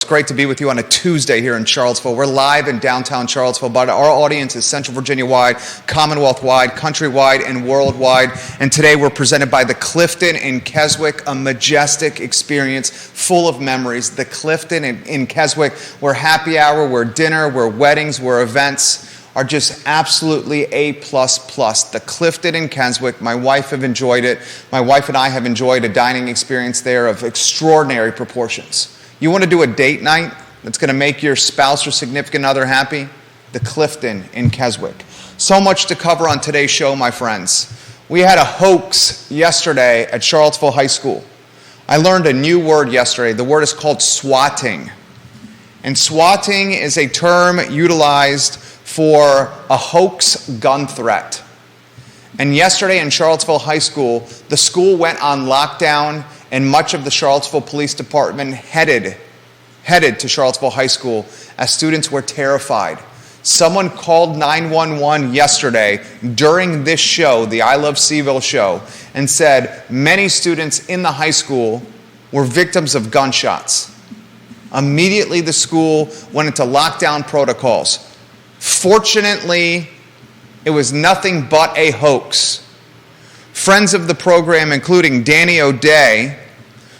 great to be with you on a Tuesday here in Charlottesville. We're live in downtown Charlottesville, but our audience is Central Virginia-wide, Commonwealth-wide, country-wide, and worldwide. And today we're presented by the Clifton in Keswick, a majestic experience full of memories. The Clifton in Keswick, where happy hour, where dinner, where weddings, where events are just absolutely A++. The Clifton in Keswick, my wife have enjoyed it. My wife and I have enjoyed a dining experience there of extraordinary proportions. You want to do a date night that's going to make your spouse or significant other happy? The Clifton in Keswick. So much to cover on today's show, my friends. We had a hoax yesterday at Charlottesville High School. I learned a new word yesterday. The word is called swatting. And swatting is a term utilized for a hoax gun threat. And yesterday in Charlottesville High School, the school went on lockdown, and much of the Charlottesville Police Department headed to Charlottesville High School as students were terrified. Someone called 911 yesterday during this show, the I Love CVille Show, and said many students in the high school were victims of gunshots. Immediately the school went into lockdown protocols. Fortunately, it was nothing but a hoax. Friends of the program, including Danny O'Day,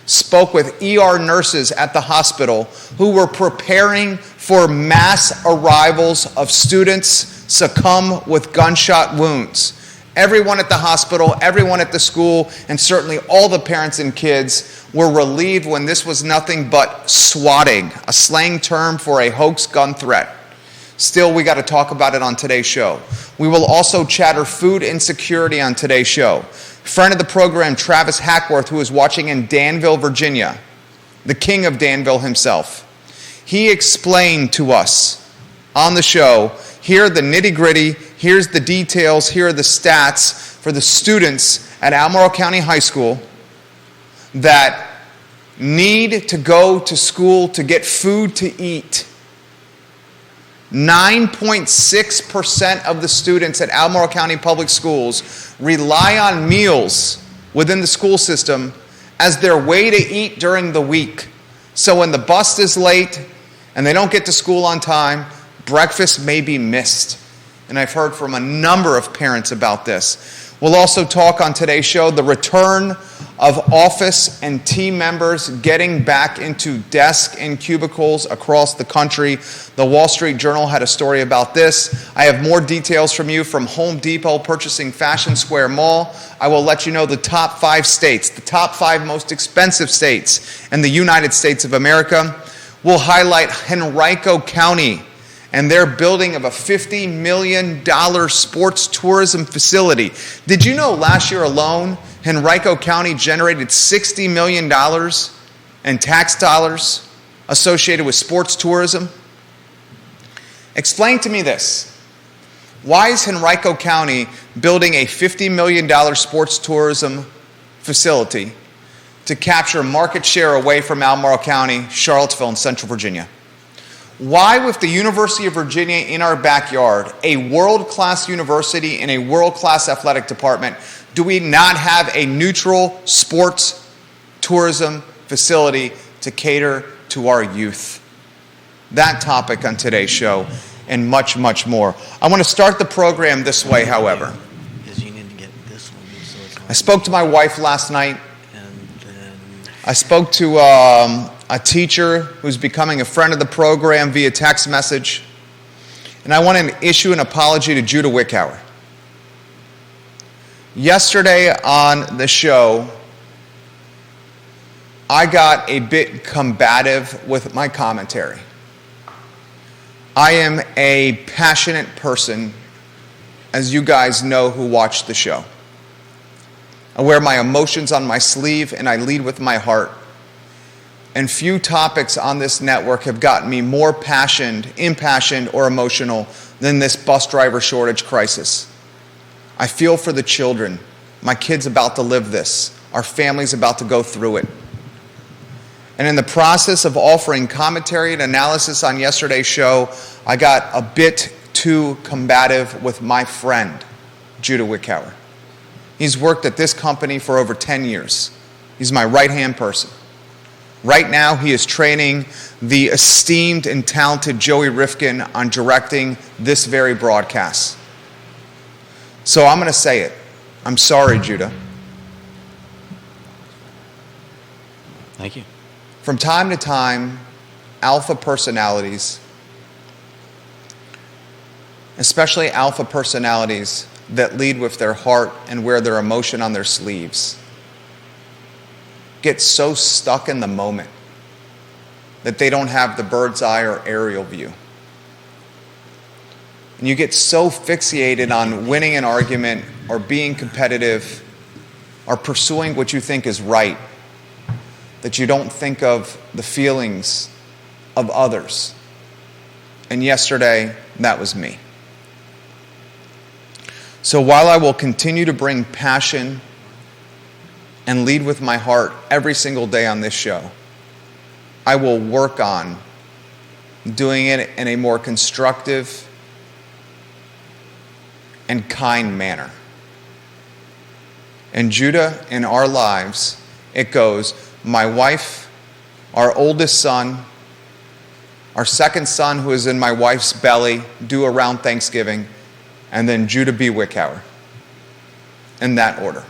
spoke with ER nurses at the hospital who were preparing for mass arrivals of students succumb with gunshot wounds. Everyone at the hospital, everyone at the school, and certainly all the parents and kids were relieved when this was nothing but swatting, a slang term for a hoax gun threat. Still, we got to talk about it on today's show. We will also chatter food insecurity on today's show. Friend of the program, Travis Hackworth, who is watching in Danville, Virginia, the king of Danville himself, he explained to us on the show, here are the nitty-gritty, here's the details, here are the stats for the students at Albemarle County High School that need to go to school to get food to eat. 9.6% of the students at Albemarle County Public Schools rely on meals within the school system as their way to eat during the week. So when the bus is late and they don't get to school on time, breakfast may be missed. And I've heard from a number of parents about this. We'll also talk on today's show the return of office and team members getting back into desk and cubicles across the country. The Wall Street Journal had a story about this. I have more details from you from Home Depot purchasing Fashion Square Mall. I will let you know the top 5 states, the top 5 most expensive states in the United States of America. We'll highlight Henrico County and their building of a $50 million sports tourism facility. Did you know last year alone, Henrico County generated $60 million in tax dollars associated with sports tourism? Explain to me this. Why is Henrico County building a $50 million sports tourism facility to capture market share away from Albemarle County, Charlottesville, and Central Virginia? Why, with the University of Virginia in our backyard, a world-class university and a world-class athletic department, do we not have a neutral sports tourism facility to cater to our youth? That topic on today's show and much, much more. I want to start the program this way, however. I spoke to my wife last night. I spoke to a teacher who's becoming a friend of the program via text message. And I want to issue an apology to Judah Wickhauer. Yesterday on the show, I got a bit combative with my commentary. I am a passionate person, as you guys know who watch the show. I wear my emotions on my sleeve and I lead with my heart. And few topics on this network have gotten me more impassioned, or emotional than this bus driver shortage crisis. I feel for the children. My kid's about to live this. Our family's about to go through it. And in the process of offering commentary and analysis on yesterday's show, I got a bit too combative with my friend, Judah Wickhauer. He's worked at this company for over 10 years. He's my right-hand person. Right now, he is training the esteemed and talented Joey Rifkin on directing this very broadcast. So I'm going to say it. I'm sorry, Judah. Thank you. From time to time, alpha personalities, especially alpha personalities that lead with their heart and wear their emotion on their sleeves, get so stuck in the moment that they don't have the bird's eye or aerial view. And you get so fixated on winning an argument or being competitive or pursuing what you think is right that you don't think of the feelings of others. And yesterday, that was me. So while I will continue to bring passion and lead with my heart every single day on this show, I will work on doing it in a more constructive and kind manner. And Judah, in our lives, it goes, my wife, our oldest son, our second son who is in my wife's belly, due around Thanksgiving, and then Judah B. Wickhauer. In that order.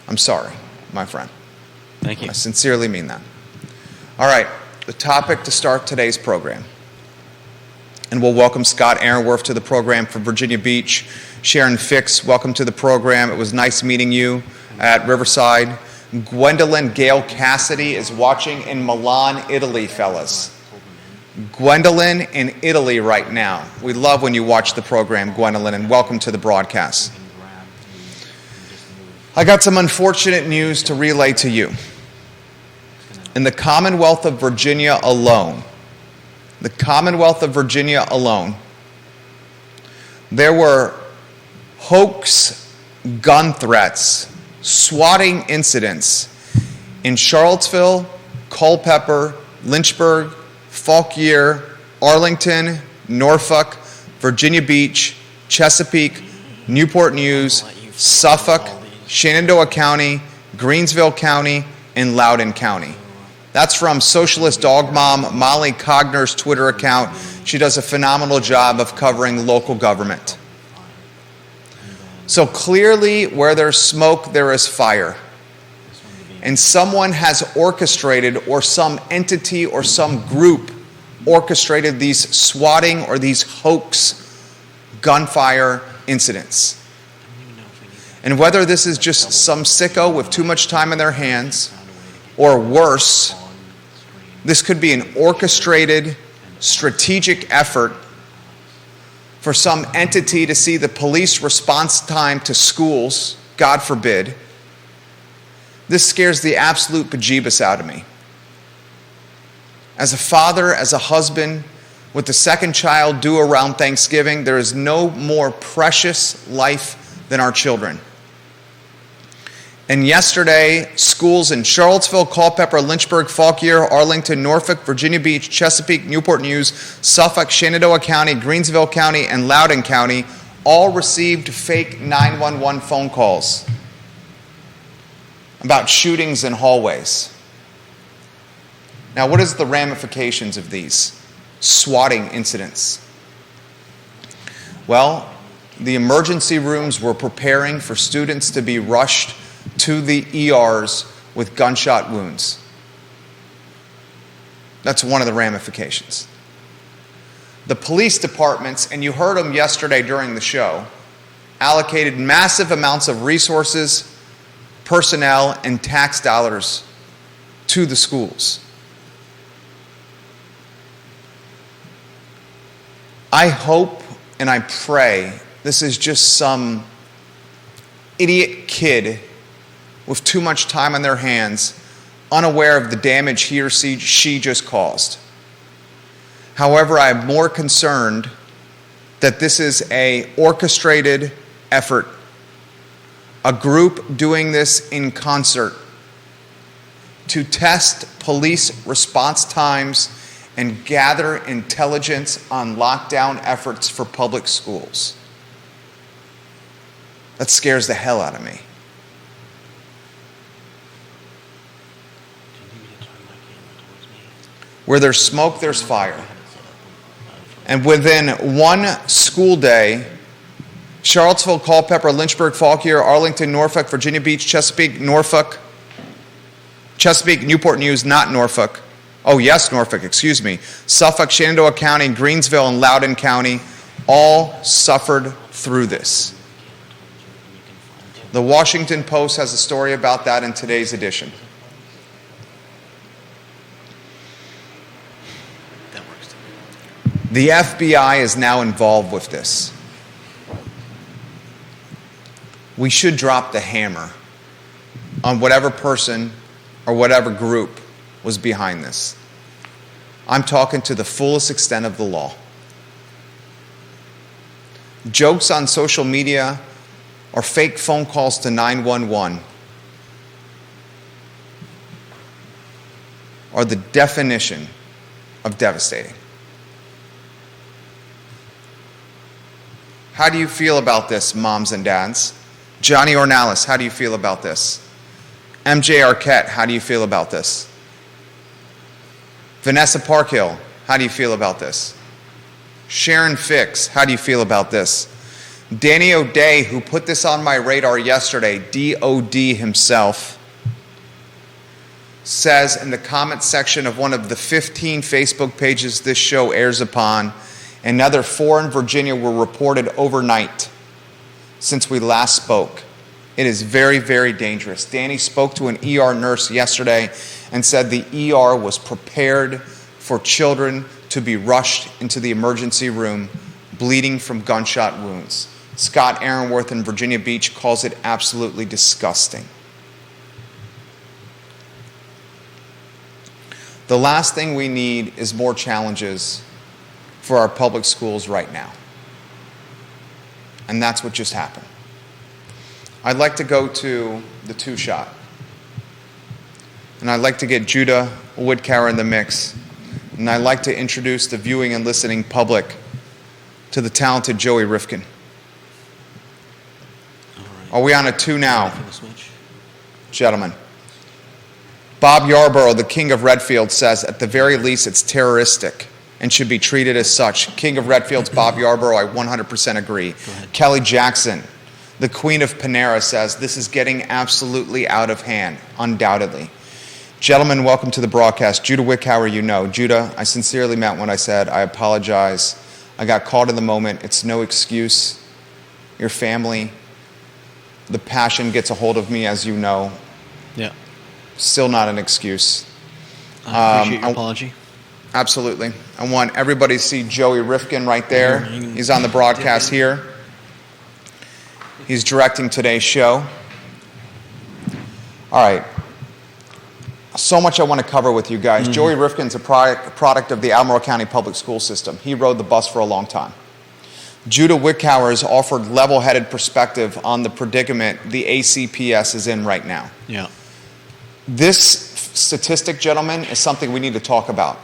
I'm sorry, my friend. Thank you. I sincerely mean that. All right, the topic to start today's program. And we'll welcome Scott Aaronworth to the program from Virginia Beach. Sharon Fix, welcome to the program. It was nice meeting you at Riverside. Gwendolyn Gail Cassidy is watching in Milan, Italy, fellas. Gwendolyn in Italy right now. We love when you watch the program, Gwendolyn, and welcome to the broadcast. I got some unfortunate news to relay to you. In the Commonwealth of Virginia alone, there were hoax gun threats, swatting incidents in Charlottesville, Culpeper, Lynchburg, Fauquier, Arlington, Norfolk, Virginia Beach, Chesapeake, Newport News, Suffolk, Shenandoah County, Greensville County, and Loudoun County. That's from Socialist Dog Mom Molly Cogner's Twitter account. She does a phenomenal job of covering local government. So clearly, where there's smoke, there is fire. And someone has orchestrated, or some entity or some group orchestrated these swatting or these hoax gunfire incidents. And whether this is just some sicko with too much time in their hands, or worse, this could be an orchestrated, strategic effort for some entity to see the police response time to schools, God forbid. This scares the absolute bejeebus out of me. As a father, as a husband, with the second child due around Thanksgiving, there is no more precious life than our children. And yesterday, schools in Charlottesville, Culpeper, Lynchburg, Fauquier, Arlington, Norfolk, Virginia Beach, Chesapeake, Newport News, Suffolk, Shenandoah County, Greensville County, and Loudoun County all received fake 911 phone calls about shootings in hallways. Now, what is the ramifications of these swatting incidents? Well, the emergency rooms were preparing for students to be rushed to the ERs with gunshot wounds. That's one of the ramifications. The police departments, and you heard them yesterday during the show, allocated massive amounts of resources, personnel, and tax dollars to the schools. I hope and I pray this is just some idiot kid with too much time on their hands, unaware of the damage he or she just caused. However, I am more concerned that this is an orchestrated effort, a group doing this in concert to test police response times and gather intelligence on lockdown efforts for public schools. That scares the hell out of me. Where there's smoke, there's fire. And within one school day, Charlottesville, Culpeper, Lynchburg, Fauquier, Arlington, Norfolk, Virginia Beach, Chesapeake, Newport News, not Norfolk. Oh, yes, Norfolk, excuse me. Suffolk, Shenandoah County, Greensville, and Loudoun County all suffered through this. The Washington Post has a story about that in today's edition. The FBI is now involved with this. We should drop the hammer on whatever person or whatever group was behind this. I'm talking to the fullest extent of the law. Jokes on social media or fake phone calls to 911 are the definition of devastating. How do you feel about this, moms and dads? Johnny Ornalis, how do you feel about this? MJ Arquette, how do you feel about this? Vanessa Parkhill, how do you feel about this? Sharon Fix, how do you feel about this? Danny O'Day, who put this on my radar yesterday, DOD himself, says in the comment section of one of the 15 Facebook pages this show airs upon, another 4 in Virginia were reported overnight since we last spoke. It is very, very dangerous. Danny spoke to an ER nurse yesterday and said the ER was prepared for children to be rushed into the emergency room bleeding from gunshot wounds. Scott Aaronworth in Virginia Beach calls it absolutely disgusting. The last thing we need is more challenges for our public schools right now. And that's what just happened. I'd like to go to the two-shot. And I'd like to get Judah Woodcower in the mix. And I'd like to introduce the viewing and listening public to the talented Joey Rifkin. Are we on a 2 now? Gentlemen. Bob Yarborough, the King of Redfield, says, at the very least, it's terroristic and should be treated as such. King of Redfield's Bob Yarborough, I 100% agree. Kelly Jackson, the Queen of Panera, says, this is getting absolutely out of hand, undoubtedly. Gentlemen, welcome to the broadcast. Judah Wickauer, you know. Judah, I sincerely meant what I said. I apologize. I got caught in the moment. It's no excuse. Your family, the passion gets a hold of me, as you know. Yeah. Still not an excuse. I appreciate your apology. Absolutely. I want everybody to see Joey Rifkin right there. He's on the broadcast here. He's directing today's show. All right. So much I want to cover with you guys. Joey Rifkin's a product of the Albemarle County Public School System. He rode the bus for a long time. Judah Wickauer has offered level-headed perspective on the predicament the ACPS is in right now. Yeah. This statistic, gentlemen, is something we need to talk about.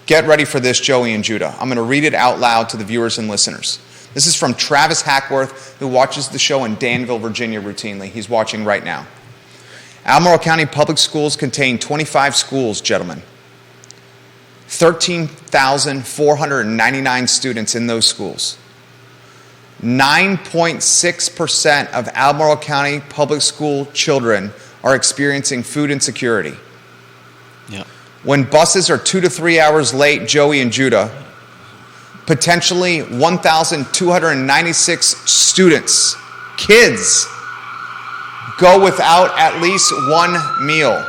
Get ready for this, Joey and Judah. I'm going to read it out loud to the viewers and listeners. This is from Travis Hackworth, who watches the show in Danville, Virginia routinely. He's watching right now. Albemarle County Public Schools contain 25 schools, gentlemen. 13,499 students in those schools. 9.6% of Albemarle County public school children are experiencing food insecurity. Yeah. When buses are 2 to 3 hours late, Joey and Judah, potentially 1,296 students, kids, go without at least one meal.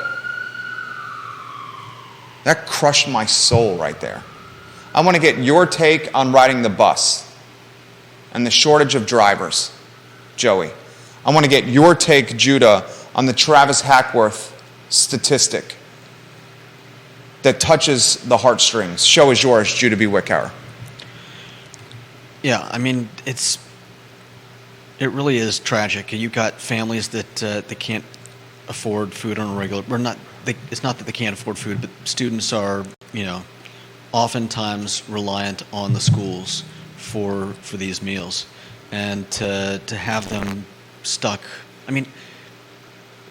That crushed my soul right there. I want to get your take on riding the bus and the shortage of drivers, Joey. I want to get your take, Judah, on the Travis Hackworth statistic that touches the heartstrings. Show is yours, Judah B. Wickauer. Yeah, I mean, it really is tragic. You've got families that can't afford food on a regular. It's not that they can't afford food, but students are, oftentimes reliant on the schools for these meals, and to have them stuck. I mean,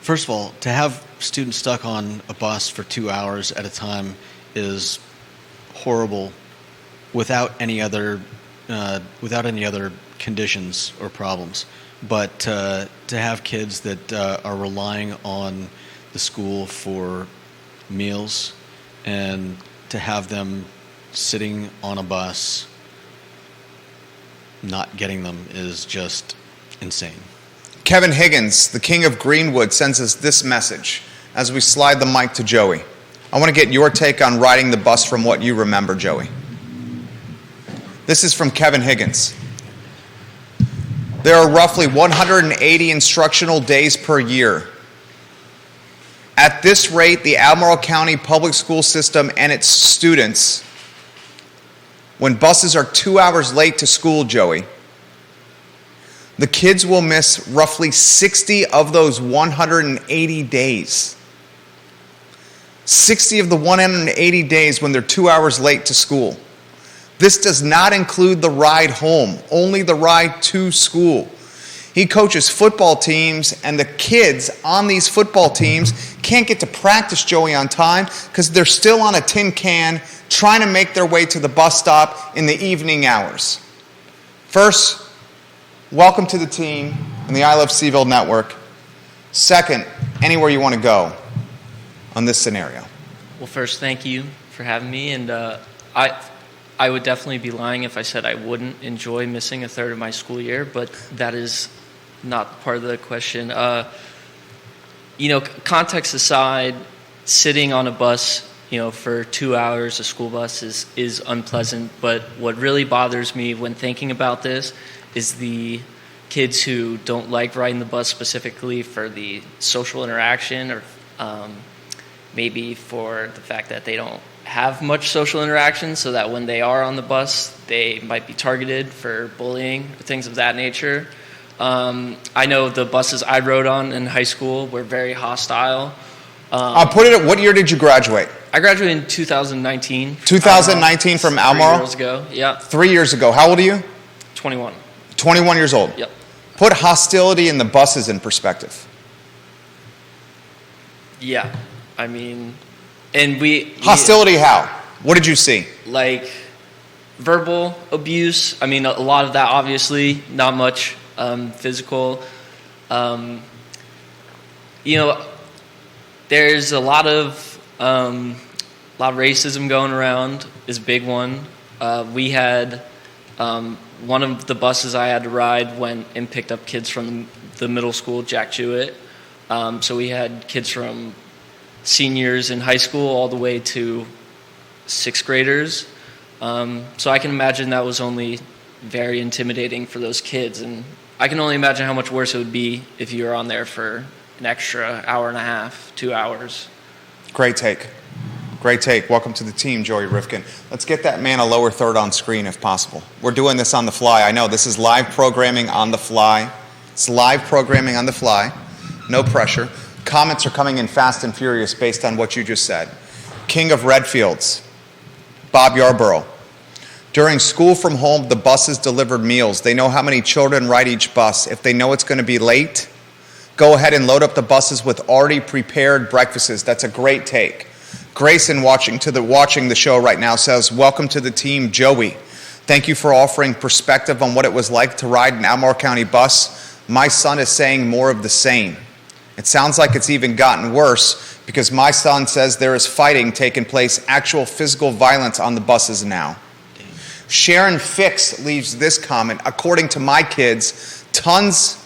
first of all, to have students stuck on a bus for 2 hours at a time is horrible without any other conditions or problems. But to have kids that are relying on the school for meals and to have them sitting on a bus not getting them is just insane. Kevin Higgins, the king of Greenwood, sends us this message as we slide the mic to Joey. I want to get your take on riding the bus from what you remember, Joey. This is from Kevin Higgins. There are roughly 180 instructional days per year. At this rate, the Albemarle County Public School System and its students, when buses are 2 hours late to school, Joey, the kids will miss roughly 60 of those 180 days. 60 of the 180 days when they're 2 hours late to school. This does not include the ride home, only the ride to school. He coaches football teams, and the kids on these football teams can't get to practice, Joey, on time because they're still on a tin can trying to make their way to the bus stop in the evening hours. First, welcome to the team and the I Love CVille Network. Second, anywhere you want to go on this scenario. Well, first, thank you for having me, and I would definitely be lying if I said I wouldn't enjoy missing a third of my school year, but that is not part of the question. Context aside, sitting on a bus, for 2 hours, a school bus is unpleasant, but what really bothers me when thinking about this is the kids who don't like riding the bus specifically for the social interaction or maybe for the fact that they don't have much social interaction, so that when they are on the bus, they might be targeted for bullying or things of that nature. I know the buses I rode on in high school were very hostile. What year did you graduate? I graduated in 2019. 2019 from Albemarle? 3 years ago, yeah. 3 years ago. How old are you? 21. 21 years old. Yep. Put hostility in the buses in perspective. Yeah, I mean, Hostility how? What did you see? Like verbal abuse. I mean, a lot of that, obviously, not much physical. There's a lot of racism going around is a big one. We had one of the buses I had to ride went and picked up kids from the middle school, Jack Jewett. So we had kids from seniors in high school all the way to sixth graders. So I can imagine that was only very intimidating for those kids. And I can only imagine how much worse it would be if you were on there for an extra hour and a half, 2 hours. Great take. Great take. Welcome to the team, Joey Rifkin. Let's get that man a lower third on screen if possible. We're doing this on the fly. I know this is live programming on the fly. It's live programming on the fly. No pressure. Comments are coming in fast and furious based on what you just said. King of Redfields, Bob Yarborough. During school from home, the buses delivered meals. They know how many children ride each bus. If they know it's going to be late, go ahead and load up the buses with already prepared breakfasts. That's a great take. Grayson, watching the show right now, says, welcome to the team, Joey. Thank you for offering perspective on what it was like to ride an Albemarle County bus. My son is saying more of the same. It sounds like it's even gotten worse because my son says there is fighting taking place, actual physical violence on the buses now. Sharon Fix leaves this comment. According to my kids, tons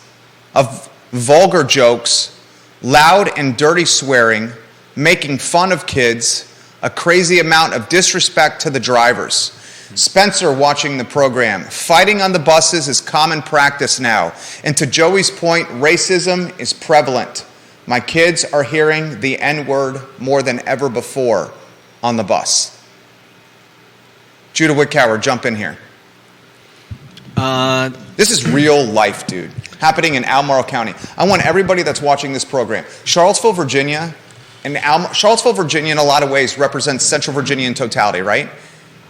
of vulgar jokes, loud and dirty swearing, making fun of kids, a crazy amount of disrespect to the drivers. Spencer, watching the program, fighting on the buses is common practice now. And to Joey's point, racism is prevalent. My kids are hearing the N-word more than ever before on the bus. Judah Wickower, jump in here. This is real life, dude, happening in Albemarle County. I want everybody that's watching this program. Charlottesville, Virginia, in a lot of ways represents Central Virginia in totality, right?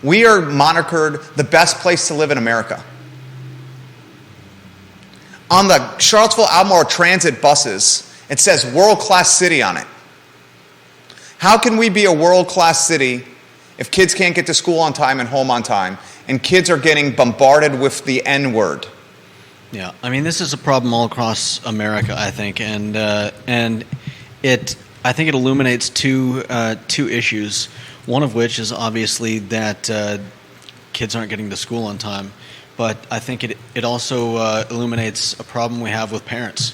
We are monikered the best place to live in America. On the Charlottesville-Albemarle transit buses, it says world-class city on it. How can we be a world-class city if kids can't get to school on time and home on time, and kids are getting bombarded with the N-word. Yeah, I mean, this is a problem all across America, I think, and I think it illuminates two issues. One of which is obviously that kids aren't getting to school on time, but I think it also illuminates a problem we have with parents.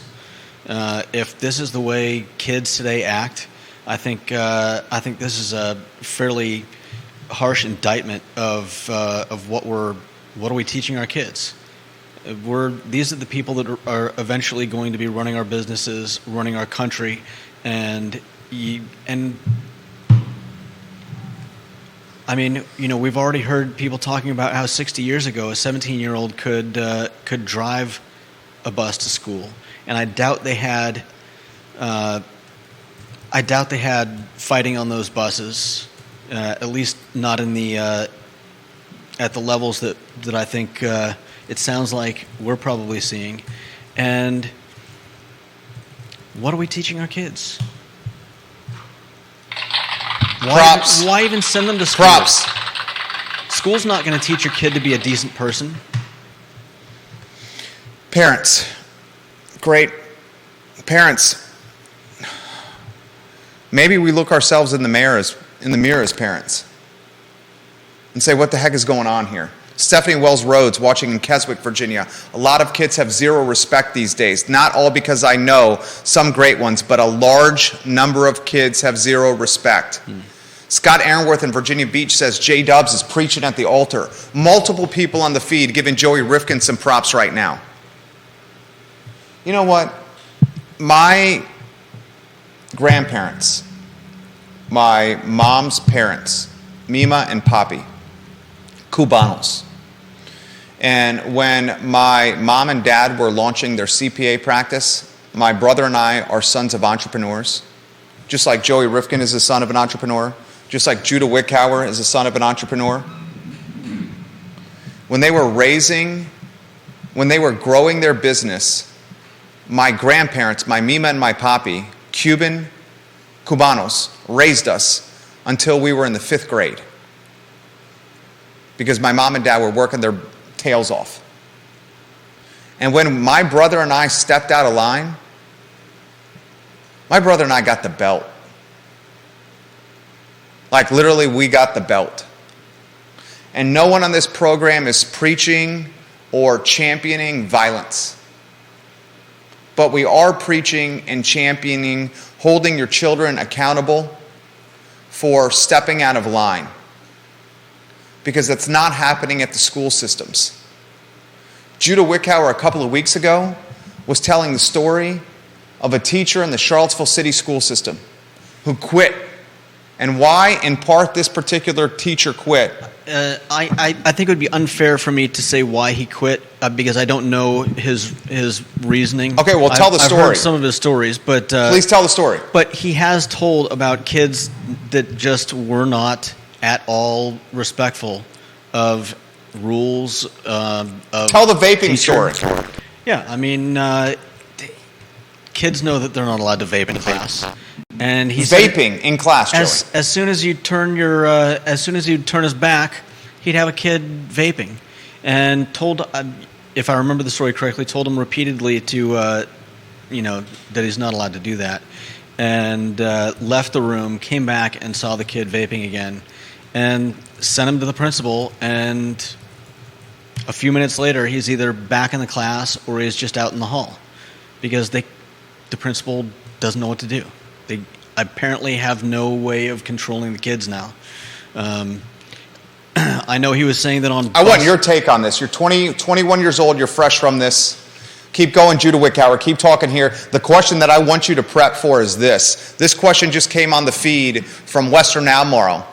If this is the way kids today act, I think this is a fairly harsh indictment of what are we teaching our kids. These are the people that are eventually going to be running our businesses, running our country, and I mean, we've already heard people talking about how 60 years ago a 17-year-old could drive a bus to school, and I doubt they had fighting on those buses, at least not in the at the levels that I think it sounds like we're probably seeing. And what are we teaching our kids? Props. Why even send them to school? Props. School's not going to teach your kid to be a decent person. Parents. Great. Parents. Maybe we look ourselves in the mirror as parents and say, what the heck is going on here? Stephanie Wells Rhodes, watching in Keswick, Virginia. A lot of kids have zero respect these days. Not all because I know some great ones, but a large number of kids have zero respect. Scott Aaronworth in Virginia Beach says J Dubs is preaching at the altar. Multiple people on the feed giving Joey Rifkin some props right now. You know what? My grandparents, my mom's parents, Mima and Papi, Cubanos. And when my mom and dad were launching their CPA practice, my brother and I are sons of entrepreneurs. Just like Joey Rifkin is the son of an entrepreneur. Just like Judah Wickhauer is the son of an entrepreneur. When they were growing their business, my grandparents, my Mima and my Papi, Cubanos, raised us until we were in the 5th grade. Because my mom and dad were working their tails off. And when my brother and I stepped out of line, my brother and I got the belt. Like literally, we got the belt. And no one on this program is preaching or championing violence. But we are preaching and championing holding your children accountable for stepping out of line. Because that's not happening at the school systems. Judah Wickhauer a couple of weeks ago was telling the story of a teacher in the Charlottesville City school system who quit. And why, in part, this particular teacher quit. I think it would be unfair for me to say why he quit because I don't know his reasoning. Okay, well, tell the story. I've heard some of his stories, but please tell the story. But he has told about kids that just were not at all respectful of rules. Tell the vaping story. Yeah, I mean, kids know that they're not allowed to vape in class. And he's vaping in class, Joey. As soon as you turn his back, he'd have a kid vaping, and told, if I remember the story correctly, told him repeatedly to, that he's not allowed to do that, and left the room, came back and saw the kid vaping again, and sent him to the principal. And a few minutes later, he's either back in the class or he's just out in the hall, because the principal doesn't know what to do. They apparently have no way of controlling the kids now. I know he was saying that on... I want your take on this. You're 21 years old. You're fresh from this. Keep going, Judah Wickhauer. Keep talking here. The question that I want you to prep for is this. This question just came on the feed from Western Albemarle.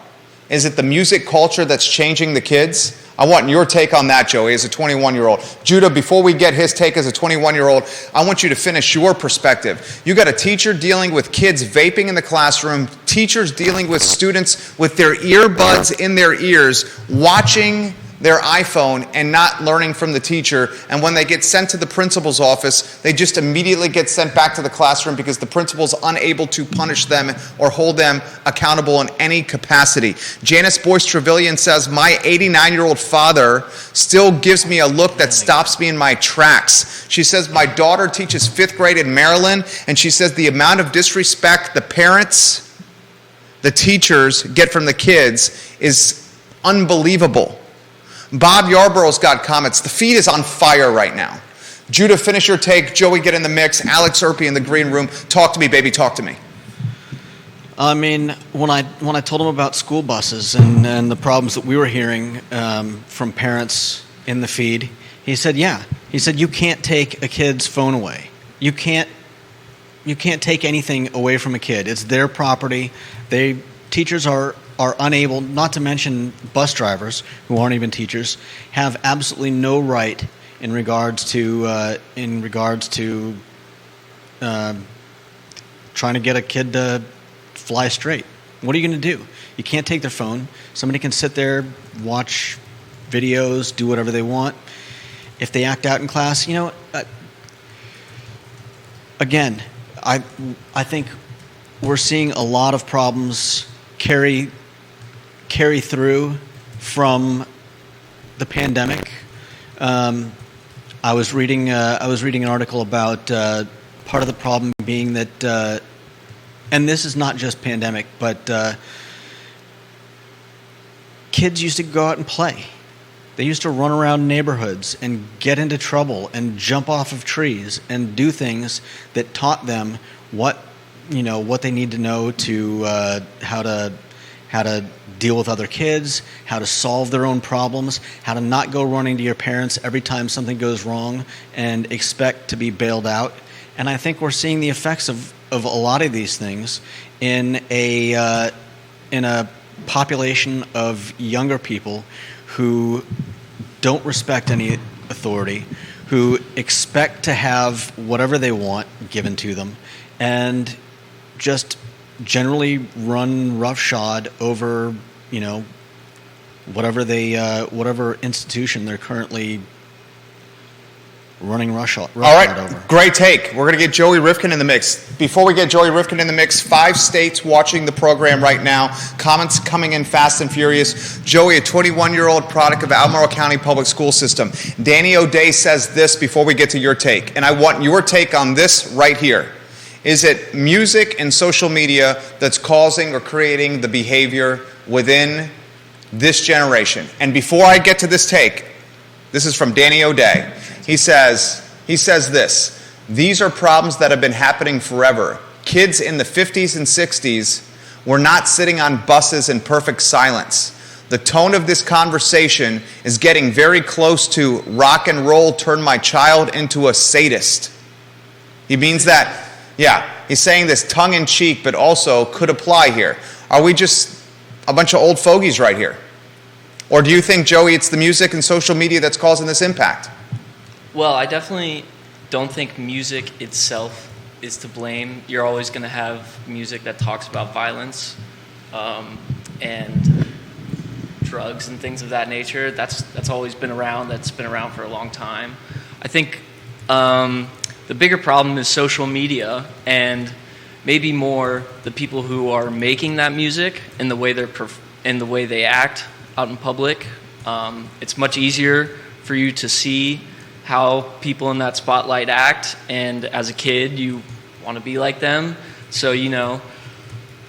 Is it the music culture that's changing the kids? I want your take on that, Joey, as a 21-year-old. Judah, before we get his take as a 21-year-old, I want you to finish your perspective. You got a teacher dealing with kids vaping in the classroom, teachers dealing with students with their earbuds in their ears, watching their iPhone and not learning from the teacher. And when they get sent to the principal's office, they just immediately get sent back to the classroom because the principal's unable to punish them or hold them accountable in any capacity. Janice Boyce Trevelyan says, my 89-year-old father still gives me a look that stops me in my tracks. She says, my daughter teaches 5th grade in Maryland, and she says the amount of disrespect the parents, the teachers get from the kids is unbelievable. Bob Yarborough's got comments. The feed is on fire right now. Judah, finish your take. Joey, get in the mix. Alex Urpí in the green room. Talk to me, baby. Talk to me. I mean, when I told him about school buses and the problems that we were hearing from parents in the feed, he said, yeah. He said, you can't take a kid's phone away. You can't take anything away from a kid. It's their property. Teachers are unable, not to mention bus drivers who aren't even teachers, have absolutely no right in regards to trying to get a kid to fly straight. What are you going to do? You can't take their phone. Somebody can sit there, watch videos, do whatever they want. If they act out in class, again, I think we're seeing a lot of problems carry through from the pandemic. I was reading an article about part of the problem being that, and this is not just pandemic, but kids used to go out and play. They used to run around neighborhoods and get into trouble and jump off of trees and do things that taught them what they need to know to how to deal with other kids, how to solve their own problems, how to not go running to your parents every time something goes wrong and expect to be bailed out. And I think we're seeing the effects of a lot of these things in a population of younger people who don't respect any authority, who expect to have whatever they want given to them, and just generally run roughshod over, whatever institution they're currently running roughshod All right, over. Great take. We're going to get Joey Rifkin in the mix. Before we get Joey Rifkin in the mix, 5 states watching the program right now. Comments coming in fast and furious. Joey, a 21-year-old product of Albemarle County Public School System. Danny O'Day says this before we get to your take, and I want your take on this right here. Is it music and social media that's causing or creating the behavior within this generation? And before I get to this take, this is from Danny O'Day. He says this: these are problems that have been happening forever. Kids in the 50s and 60s were not sitting on buses in perfect silence. The tone of this conversation is getting very close to rock and roll turned my child into a sadist. He means that, yeah, he's saying this tongue-in-cheek, but also could apply here. Are we just a bunch of old fogies right here? Or do you think, Joey, it's the music and social media that's causing this impact? Well, I definitely don't think music itself is to blame. You're always going to have music that talks about violence and drugs and things of that nature. That's always been around. That's been around for a long time. I think the bigger problem is social media and maybe more the people who are making that music and the way they act out in public. It's much easier for you to see how people in that spotlight act, and as a kid you want to be like them. So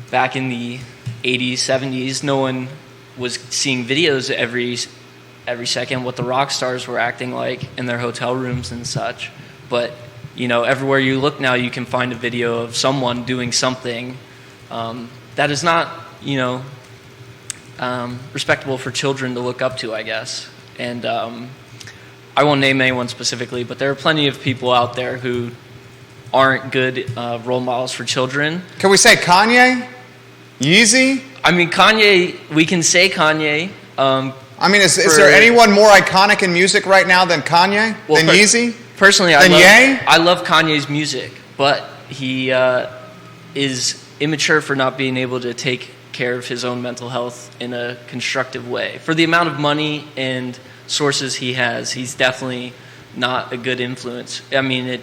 back in the 80s, 70s, no one was seeing videos every second what the rock stars were acting like in their hotel rooms and such. But everywhere you look now, you can find a video of someone doing something that is not respectable for children to look up to, I guess. And I won't name anyone specifically, but there are plenty of people out there who aren't good role models for children. Can we say Kanye? Yeezy? I mean, Kanye, we can say Kanye. Is there anyone more iconic in music right now than Kanye? Than Yeezy? Personally, Ye? I love Kanye's music, but he is immature for not being able to take care of his own mental health in a constructive way. For the amount of money and sources he has, he's definitely not a good influence. I mean,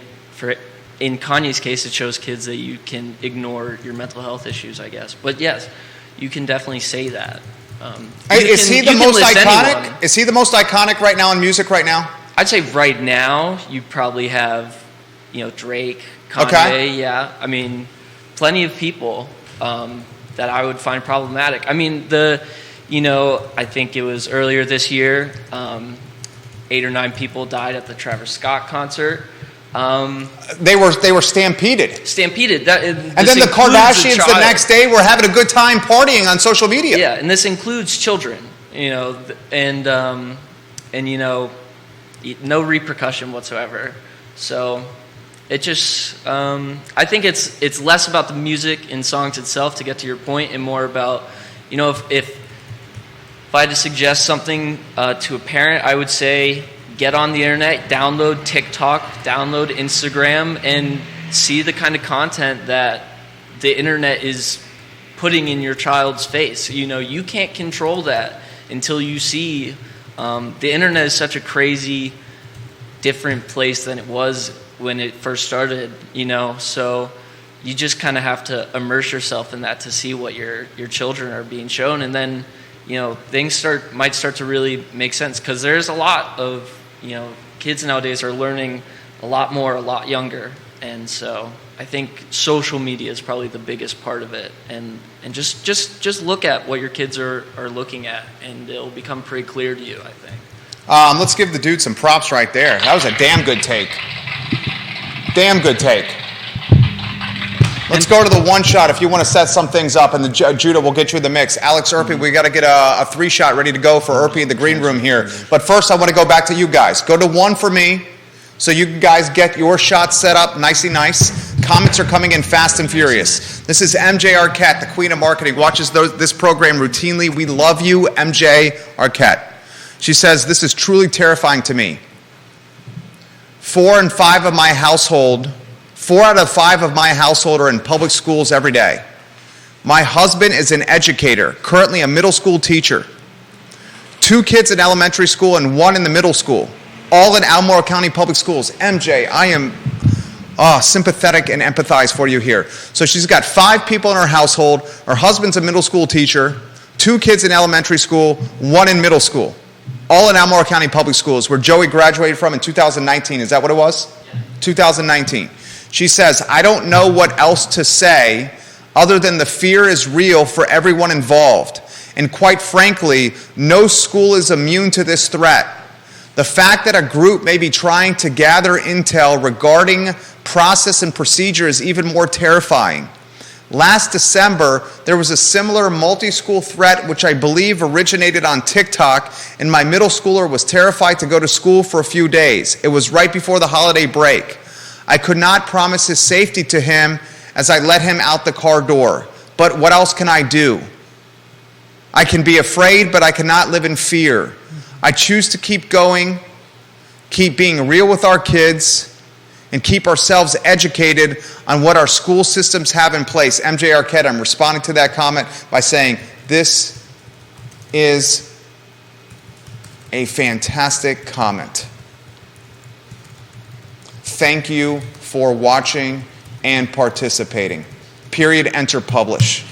in Kanye's case, it shows kids that you can ignore your mental health issues, I guess. But yes, you can definitely say that. Is he the most iconic? Is he the most iconic right now in music right now? I'd say right now you probably have, Drake, Kanye. Okay. Yeah, I mean, plenty of people that I would find problematic. I mean, I think it was earlier this year, 8 or 9 people died at the Travis Scott concert. They were stampeded. Stampeded. And then the Kardashians the next day were having a good time partying on social media. Yeah, and this includes children, and no repercussion whatsoever. So it just, I think it's less about the music and songs itself, to get to your point, and more about, if I had to suggest something to a parent, I would say get on the internet, download TikTok, download Instagram, and see the kind of content that the internet is putting in your child's face. You can't control that until you see. The internet is such a crazy, different place than it was when it first started, so you just kind of have to immerse yourself in that to see what your children are being shown, and then things might start to really make sense, because there's a lot of kids nowadays are learning a lot more a lot younger, and so I think social media is probably the biggest part of it, and just look at what your kids are looking at, and it'll become pretty clear to you, I think. Let's give the dude some props right there. That was a damn good take. Damn good take. Let's go to the one shot if you want to set some things up, and Judah will get you in the mix. Alex, Urpy, we got to get a 3-shot ready to go for Urpy in the green room here. But first, I want to go back to you guys. Go to 1 for me, so you guys get your shots set up nicey nice. Comments are coming in fast and furious. This is MJ Arquette, the queen of marketing, watches this program routinely. We love you, MJ Arquette. She says, this is truly terrifying to me. 4 out of 5 of my household are in public schools every day. My husband is an educator, currently a middle school teacher. 2 kids in elementary school and 1 in the middle school, all in Albemarle County Public Schools. MJ, I am sympathetic and empathize for you here. So she's got 5 people in her household. Her husband's a middle school teacher, 2 kids in elementary school, 1 in middle school, all in Albemarle County Public Schools, where Joey graduated from in 2019. Is that what it was? Yeah. 2019. She says, I don't know what else to say other than the fear is real for everyone involved. And quite frankly, no school is immune to this threat. The fact that a group may be trying to gather intel regarding process and procedure is even more terrifying. Last December, there was a similar multi-school threat which I believe originated on TikTok, and my middle schooler was terrified to go to school for a few days. It was right before the holiday break. I could not promise his safety to him as I let him out the car door. But what else can I do? I can be afraid, but I cannot live in fear. I choose to keep going, keep being real with our kids, and keep ourselves educated on what our school systems have in place. MJ Arquette, I'm responding to that comment by saying, this is a fantastic comment. Thank you for watching and participating. Period, enter, publish.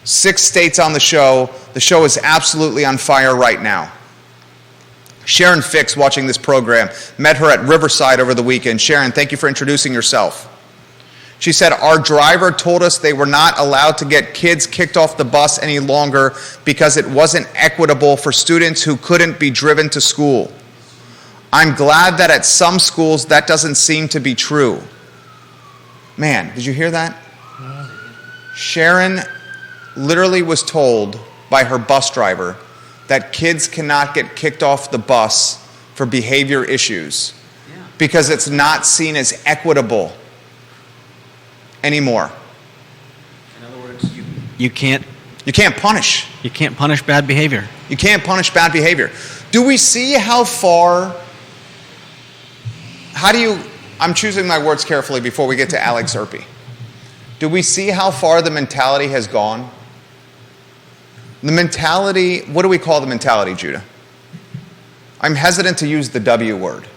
6 states on the show. The show is absolutely on fire right now. Sharon Fix, watching this program, met her at Riverside over the weekend. Sharon, thank you for introducing yourself. She said, our driver told us they were not allowed to get kids kicked off the bus any longer because it wasn't equitable for students who couldn't be driven to school. I'm glad that at some schools that doesn't seem to be true. Man, did you hear that? Sharon literally was told by her bus driver that kids cannot get kicked off the bus for behavior issues because it's not seen as equitable anymore. In other words, you can't punish. You can't punish bad behavior. You can't punish bad behavior. Do we see how far... I'm choosing my words carefully before we get to Alex Urpy. Do we see how far the mentality has gone? The mentality, what do we call the mentality, Judah? I'm hesitant to use the W word.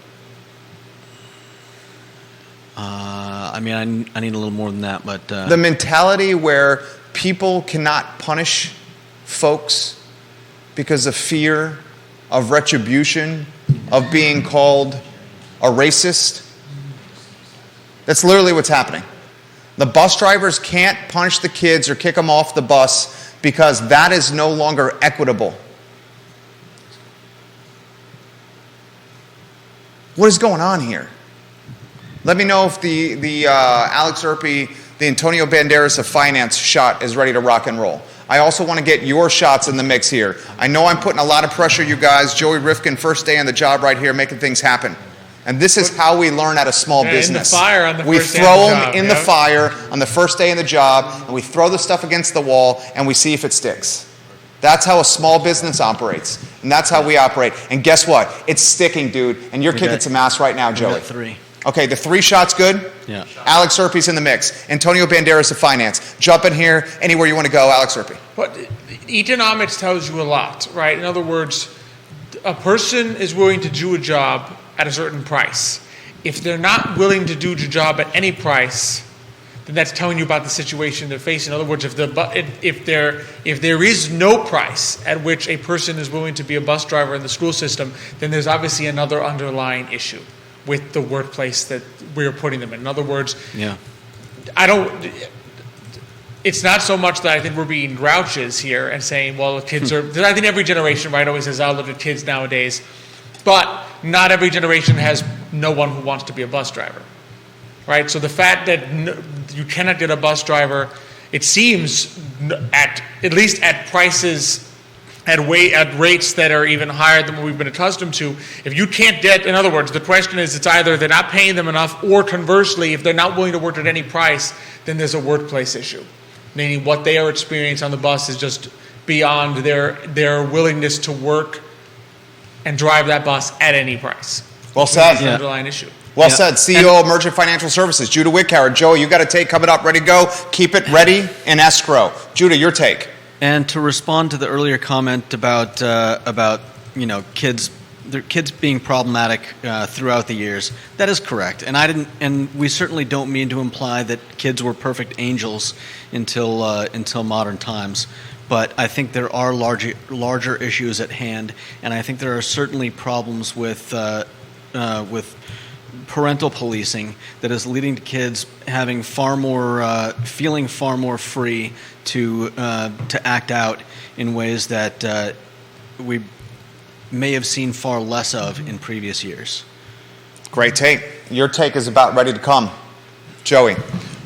I mean, I need a little more than that, but... The mentality where people cannot punish folks because of fear, of retribution, of being called a racist. That's literally what's happening. The bus drivers can't punish the kids or kick them off the bus because that is no longer equitable. What is going on here? Let me know if the Alex Urpí, the Antonio Banderas of finance shot is ready to rock and roll. I also want to get your shots in the mix here. I know I'm putting a lot of pressure, you guys. Joey Rifkin, first day on the job right here, making things happen. And this is how we learn at a small business. In the fire on the we first day throw of the them job, in the fire on the first day in the job, and we throw the stuff against the wall, and we see if it sticks. That's how a small business operates, and that's how we operate. And guess what? It's sticking, dude. And you're kicking some ass right now, Joey. 3. Okay, the 3 shots good? Yeah. Alex Urpí's in the mix. Antonio Banderas of finance. Jump in here, anywhere you want to go, Alex Urpí. But economics tells you a lot, right? In other words, a person is willing to do a job at a certain price. If they're not willing to do the job at any price, then that's telling you about the situation they're facing. In other words, if there is no price at which a person is willing to be a bus driver in the school system, then there's obviously another underlying issue with the workplace that we're putting them in. In other words, it's not so much that I think we're being grouches here and saying, well, the kids are, I think every generation, right, always says, I'll look at kids nowadays. But not every generation has no one who wants to be a bus driver, right? So the fact that you cannot get a bus driver, it seems at least at prices, at rates that are even higher than what we've been accustomed to. If you can't get, in other words, the question is, it's either they're not paying them enough, or conversely, if they're not willing to work at any price, then there's a workplace issue. Meaning what they are experiencing on the bus is just beyond their willingness to work and drive that bus at any price. Well said. That's the underlying issue. Well said. CEO of Emergent Financial Services, Judah Whitcower. Joey, you got a take coming up, ready to go. Keep it ready in escrow. Judah, your take. And to respond to the earlier comment about kids being problematic throughout the years, that is correct. And we certainly don't mean to imply that kids were perfect angels until modern times. But I think there are larger issues at hand, and I think there are certainly problems with parental policing that is leading to kids having feeling far more free to act out in ways that we may have seen far less of in previous years. Great take. Your take is about ready to come. Joey,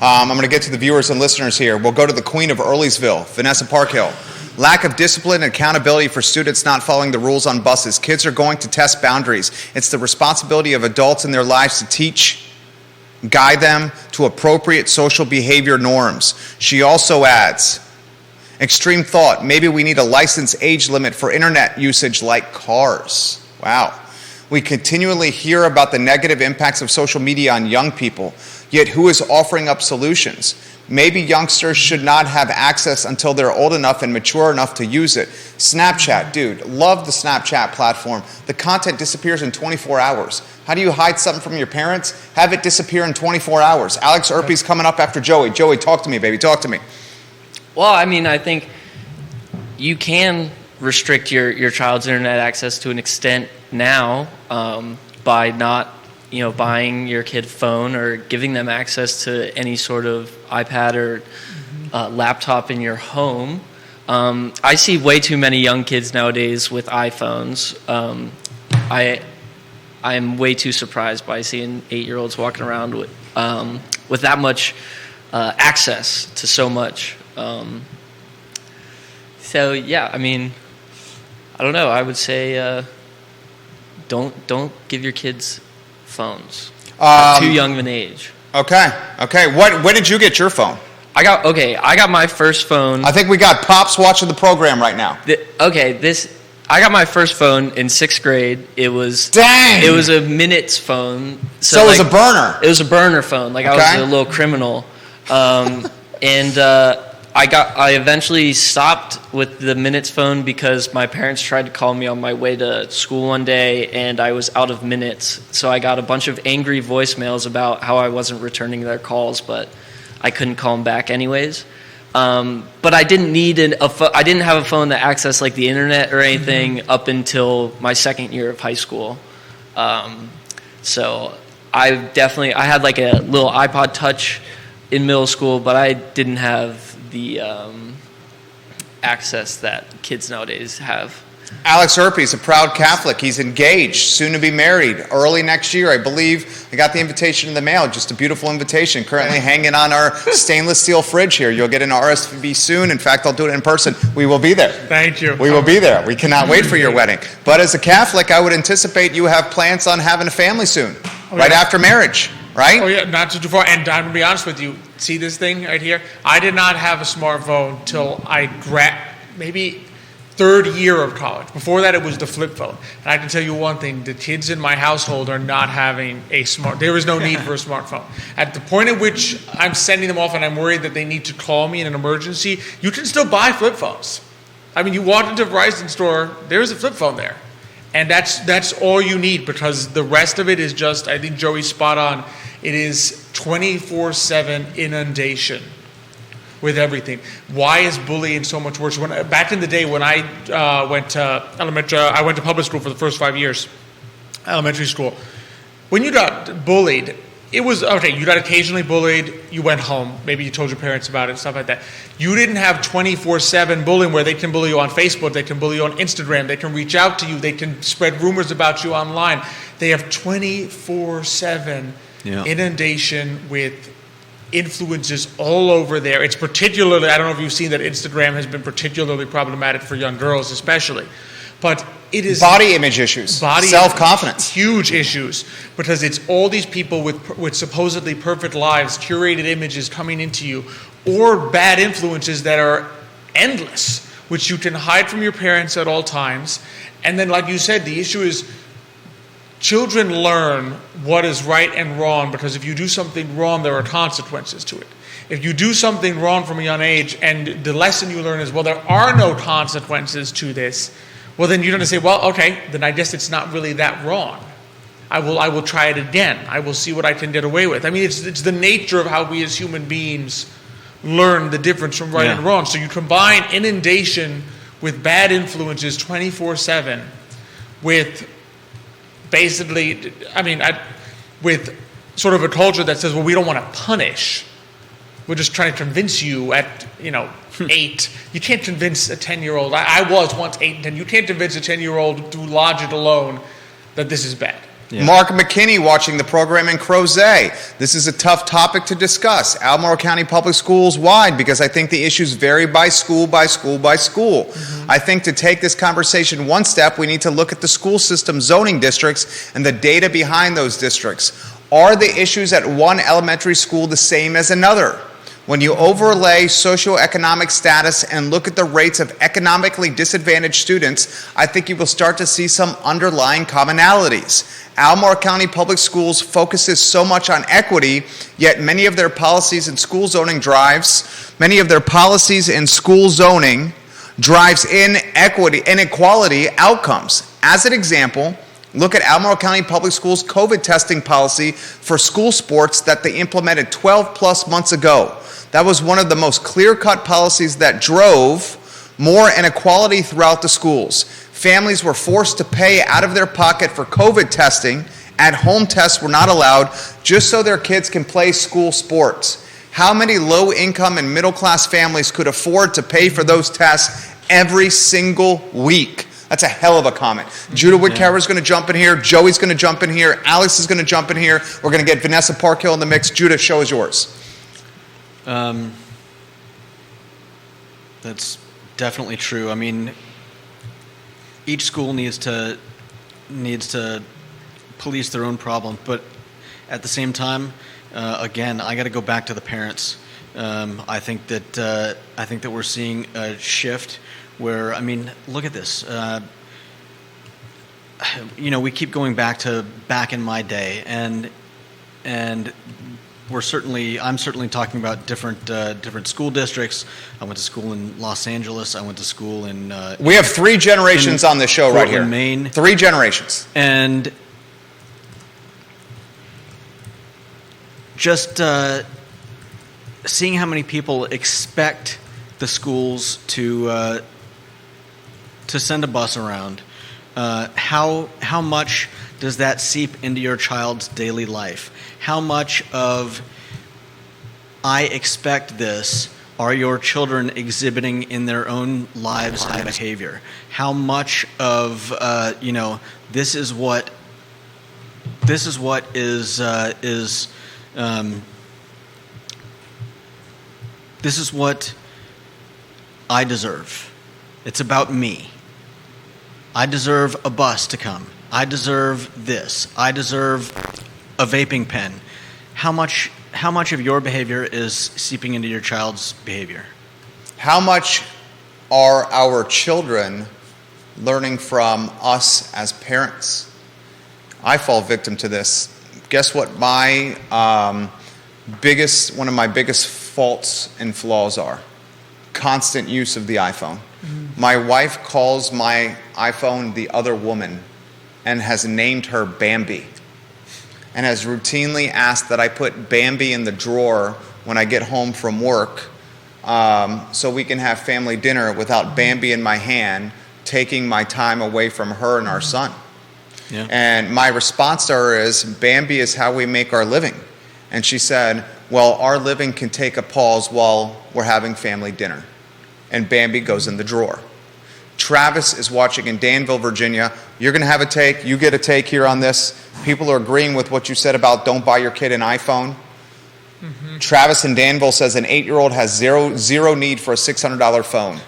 I'm going to get to the viewers and listeners here. We'll go to the queen of Earlysville, Vanessa Parkhill. Lack of discipline and accountability for students not following the rules on buses. Kids are going to test boundaries. It's the responsibility of adults in their lives to teach, guide them to appropriate social behavior norms. She also adds, extreme thought, maybe we need a license age limit for internet usage like cars. Wow. We continually hear about the negative impacts of social media on young people, yet who is offering up solutions? Maybe youngsters should not have access until they're old enough and mature enough to use it. Snapchat, dude, love the Snapchat platform. The content disappears in 24 hours. How do you hide something from your parents? Have it disappear in 24 hours. Alex Urpí's coming up after Joey. Joey, talk to me, baby, talk to me. Well, I mean, I think you can restrict your child's internet access to an extent now by not buying your kid a phone or giving them access to any sort of iPad or laptop in your home. I see way too many young kids nowadays with iPhones. I'm way too surprised by seeing 8-year-olds walking around with that much access to so much. So yeah, I mean, I don't know. I would say don't give your kids phones at too young of an age. Okay. When did you get your phone? I got my first phone. I think we got Pops watching the program right now. I got my first phone in 6th grade. It was a minutes phone. So it was a burner. It was a burner phone. Like I was a little criminal. And I eventually stopped with the minutes phone because my parents tried to call me on my way to school one day, and I was out of minutes. So I got a bunch of angry voicemails about how I wasn't returning their calls, but I couldn't call them back anyways. But I didn't need I didn't have a phone that accessed like the internet or anything up until my second year of high school. So I had like a little iPod Touch in middle school, but I didn't have the access that kids nowadays have. Alex Urpí is a proud Catholic. He's engaged, soon to be married, early next year, I believe. I got the invitation in the mail, just a beautiful invitation, currently hanging on our stainless steel fridge here. You'll get an RSVP soon. In fact, I'll do it in person. We will be there. Thank you. We will be there. We cannot wait for your wedding. But as a Catholic, I would anticipate you have plans on having a family soon, right after marriage, right? Oh, yeah, not too far. And I'm going to be honest with you. See this thing right here? I did not have a smartphone till I maybe third year of college. Before that, it was the flip phone. And I can tell you one thing, the kids in my household are not having there is no need for a smartphone. At the point at which I'm sending them off and I'm worried that they need to call me in an emergency, you can still buy flip phones. I mean, you walk into a Verizon store, there's a flip phone there. And that's all you need, because the rest of it is just, I think Joey's spot on, it is 24/7 inundation with everything. Why is bullying so much worse? Back in the day when I went to I went to public school for the first 5 years, elementary school. When you got bullied, it was, okay, you got occasionally bullied, you went home, maybe you told your parents about it, stuff like that. You didn't have 24/7 bullying where they can bully you on Facebook, they can bully you on Instagram, they can reach out to you, they can spread rumors about you online. They have 24/7 inundation with influences all over there. It's particularly, I don't know if you've seen that Instagram has been particularly problematic for young girls especially, but it is body image issues, self-confidence, huge issues, because it's all these people with supposedly perfect lives, curated images coming into you, or bad influences that are endless, which you can hide from your parents at all times. And then, like you said, the issue is children learn what is right and wrong, because if you do something wrong, there are consequences to it. If you do something wrong from a young age and the lesson you learn is, well, there are no consequences to this, well, then you're going to say, well, okay, then I guess it's not really that wrong. I will try it again. I will see what I can get away with. I mean, it's the nature of how we as human beings learn the difference from right and wrong. So you combine inundation with bad influences 24/7 with basically, with sort of a culture that says, well, we don't want to punish. We're just trying to convince you at, 8. You can't convince a 10-year-old. I was once 8 and 10. You can't convince a 10-year-old through logic alone that this is bad. Yeah. Mark McKinney watching the program in Crozet. This is a tough topic to discuss. Albemarle County Public Schools wide, because I think the issues vary by school, by school, by school. Mm-hmm. I think to take this conversation one step, we need to look at the school system zoning districts and the data behind those districts. Are the issues at one elementary school the same as another? When you overlay socioeconomic status and look at the rates of economically disadvantaged students, I think you will start to see some underlying commonalities. Albemarle County Public Schools focuses so much on equity, yet many of their policies and school zoning drives inequality outcomes. As an example, look at Albemarle County Public Schools' COVID testing policy for school sports that they implemented 12 plus months ago. That was one of the most clear-cut policies that drove more inequality throughout the schools. Families were forced to pay out of their pocket for COVID testing. At-home tests were not allowed, just so their kids can play school sports. How many low-income and middle-class families could afford to pay for those tests every single week? That's a hell of a comment. Judah Whitcover is going to jump in here. Joey's going to jump in here. Alex is going to jump in here. We're going to get Vanessa Parkhill in the mix. Judah, show is yours. That's definitely true. I mean, each school needs to police their own problem, but at the same time, again, I got to go back to the parents. I think that we're seeing a shift where, I mean, look at this. We keep going back in my day, and I'm certainly talking about different school districts. I went to school in Los Angeles. I went to school in. We have 3 generations on this show right here. Portland, Maine. 3 generations. And just seeing how many people expect the schools to send a bus around, how much does that seep into your child's daily life? How much of I expect this are your children exhibiting in their own lives and behavior? How much of this is what I deserve. It's about me. I deserve a bus to come. I deserve this. I deserve a vaping pen. How much of your behavior is seeping into your child's behavior? How much are our children learning from us as parents? I fall victim to this. Guess what one of my biggest faults and flaws are? Constant use of the iPhone. My wife calls my iPhone the other woman and has named her Bambi, and has routinely asked that I put Bambi in the drawer when I get home from work, so we can have family dinner without Bambi in my hand, taking my time away from her and our son. Yeah. And my response to her is, Bambi is how we make our living. And she said, well, our living can take a pause while we're having family dinner. And Bambi goes in the drawer. Travis is watching in Danville, Virginia. You're going to have a take. You get a take here on this. People are agreeing with what you said about don't buy your kid an iPhone. Mm-hmm. Travis in Danville says an 8-year-old has zero need for a $600 phone.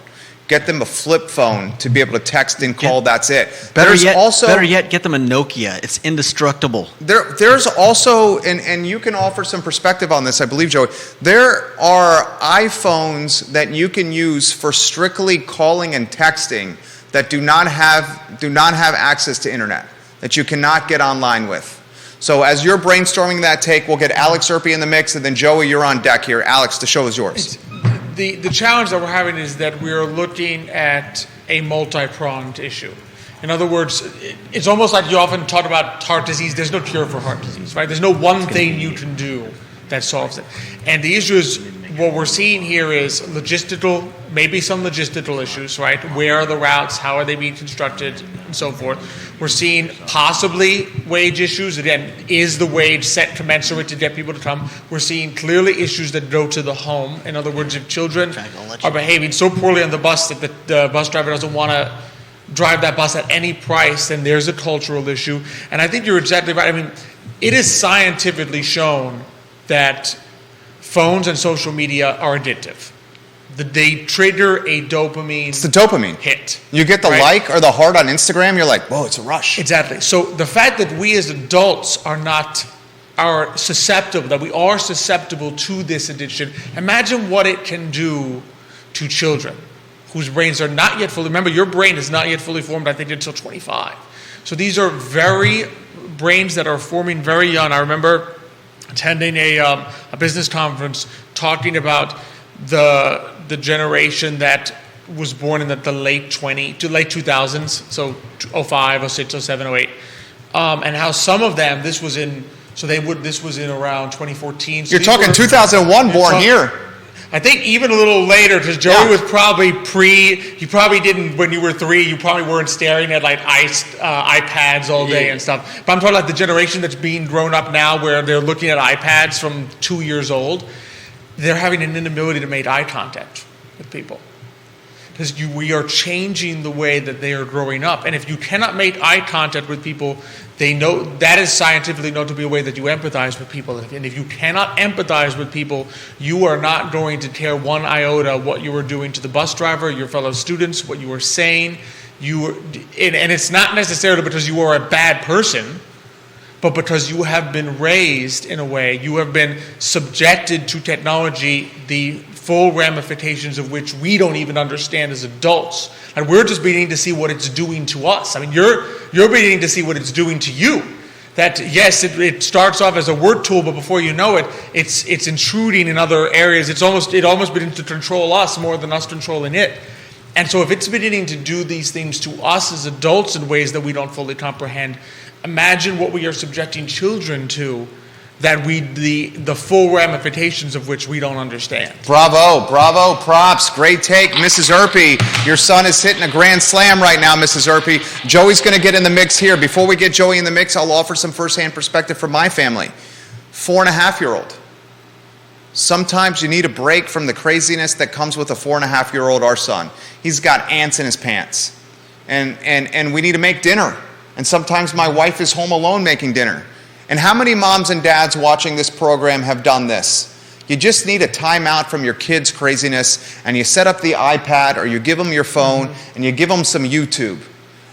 Get them a flip phone to be able to text and call. That's it. Better yet, get them a Nokia. It's indestructible. There's also, and you can offer some perspective on this, I believe, Joey. There are iPhones that you can use for strictly calling and texting that do not have access to internet, that you cannot get online with. So as you're brainstorming that take, we'll get Alex Urpí in the mix, and then Joey, you're on deck here. Alex, the show is yours. The challenge that we're having is that we're looking at a multi-pronged issue. In other words, it's almost like you often talk about heart disease. There's no cure for heart disease, right? There's no one thing you can do that solves it. And the issue is, what we're seeing here is logistical, maybe some logistical issues, right? Where are the routes? How are they being constructed? And so forth. We're seeing possibly wage issues. Again, is the wage set commensurate to get people to come? We're seeing clearly issues that go to the home. In other words, if children are behaving so poorly on the bus that the bus driver doesn't want to drive that bus at any price, then there's a cultural issue. And I think you're exactly right. I mean, it is scientifically shown that phones and social media are addictive. They trigger a dopamine. It's the dopamine hit. You get the like or the heart on Instagram, you're like, whoa, it's a rush. Exactly. So the fact that we as adults are susceptible to this addiction, imagine what it can do to children whose brains are not yet fully, remember, your brain is not yet fully formed, I think, until 25. So these are brains that are forming very young. I remember attending a business conference talking about the generation that was born in the late 2000s, so 05, 06, 07, 08, and how some of them, this was in around 2014. So you're talking 2001 born here. I think even a little later, because Joey was probably you probably didn't, when you were 3, you probably weren't staring at like iPads all day and stuff. But I'm talking about the generation that's being grown up now, where they're looking at iPads from 2 years old. They're having an inability to make eye contact with people. Because we are changing the way that they are growing up. And if you cannot make eye contact with people, they know that is scientifically known to be a way that you empathize with people. And if you cannot empathize with people, you are not going to care one iota what you are doing to the bus driver, your fellow students, what you are saying. And it's not necessarily because you are a bad person, but because you have been raised in a way, you have been subjected to technology, the full ramifications of which we don't even understand as adults. And we're just beginning to see what it's doing to us. I mean, you're beginning to see what it's doing to you. that yes, it starts off as a word tool, but before you know it, it's intruding in other areas. It almost begins to control us more than us controlling it. And so if it's beginning to do these things to us as adults in ways that we don't fully comprehend, imagine what we are subjecting children to, that the full ramifications of which we don't understand. Bravo, props, great take. Mrs. Urpy, your son is hitting a grand slam right now, Mrs. Urpy. Joey's going to get in the mix here. Before we get Joey in the mix, I'll offer some firsthand perspective from my family. 4.5-year-old. Sometimes you need a break from the craziness that comes with a 4.5-year-old, our son. He's got ants in his pants. And we need to make dinner. And sometimes my wife is home alone making dinner. And how many moms and dads watching this program have done this? You just need a timeout from your kids' craziness, and you set up the iPad or you give them your phone and you give them some YouTube.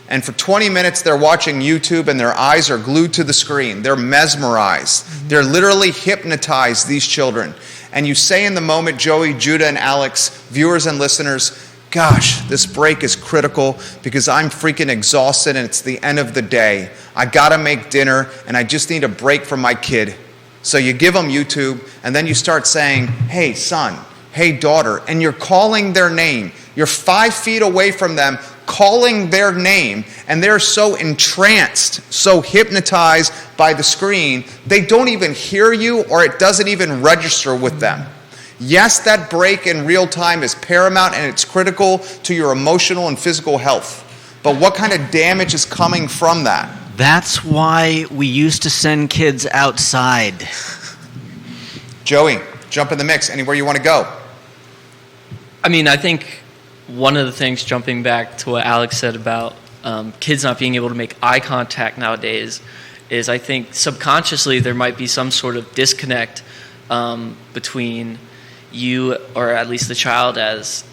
And for 20 minutes they're watching YouTube and their eyes are glued to the screen. They're mesmerized. They're literally hypnotized, these children. And you say in the moment, Joey, Judah, and Alex, viewers and listeners, gosh, this break is critical because I'm freaking exhausted and it's the end of the day. I gotta make dinner and I just need a break from my kid. So you give them YouTube and then you start saying, hey son, hey daughter, and you're calling their name. You're 5 feet away from them, calling their name, and they're so entranced, so hypnotized by the screen, they don't even hear you or it doesn't even register with them. Yes, that break in real time is paramount and it's critical to your emotional and physical health. But what kind of damage is coming from that? That's why we used to send kids outside. Joey, jump in the mix. Anywhere you want to go. I mean, I think one of the things, jumping back to what Alex said about kids not being able to make eye contact nowadays, is I think subconsciously there might be some sort of disconnect between you, or at least the child, as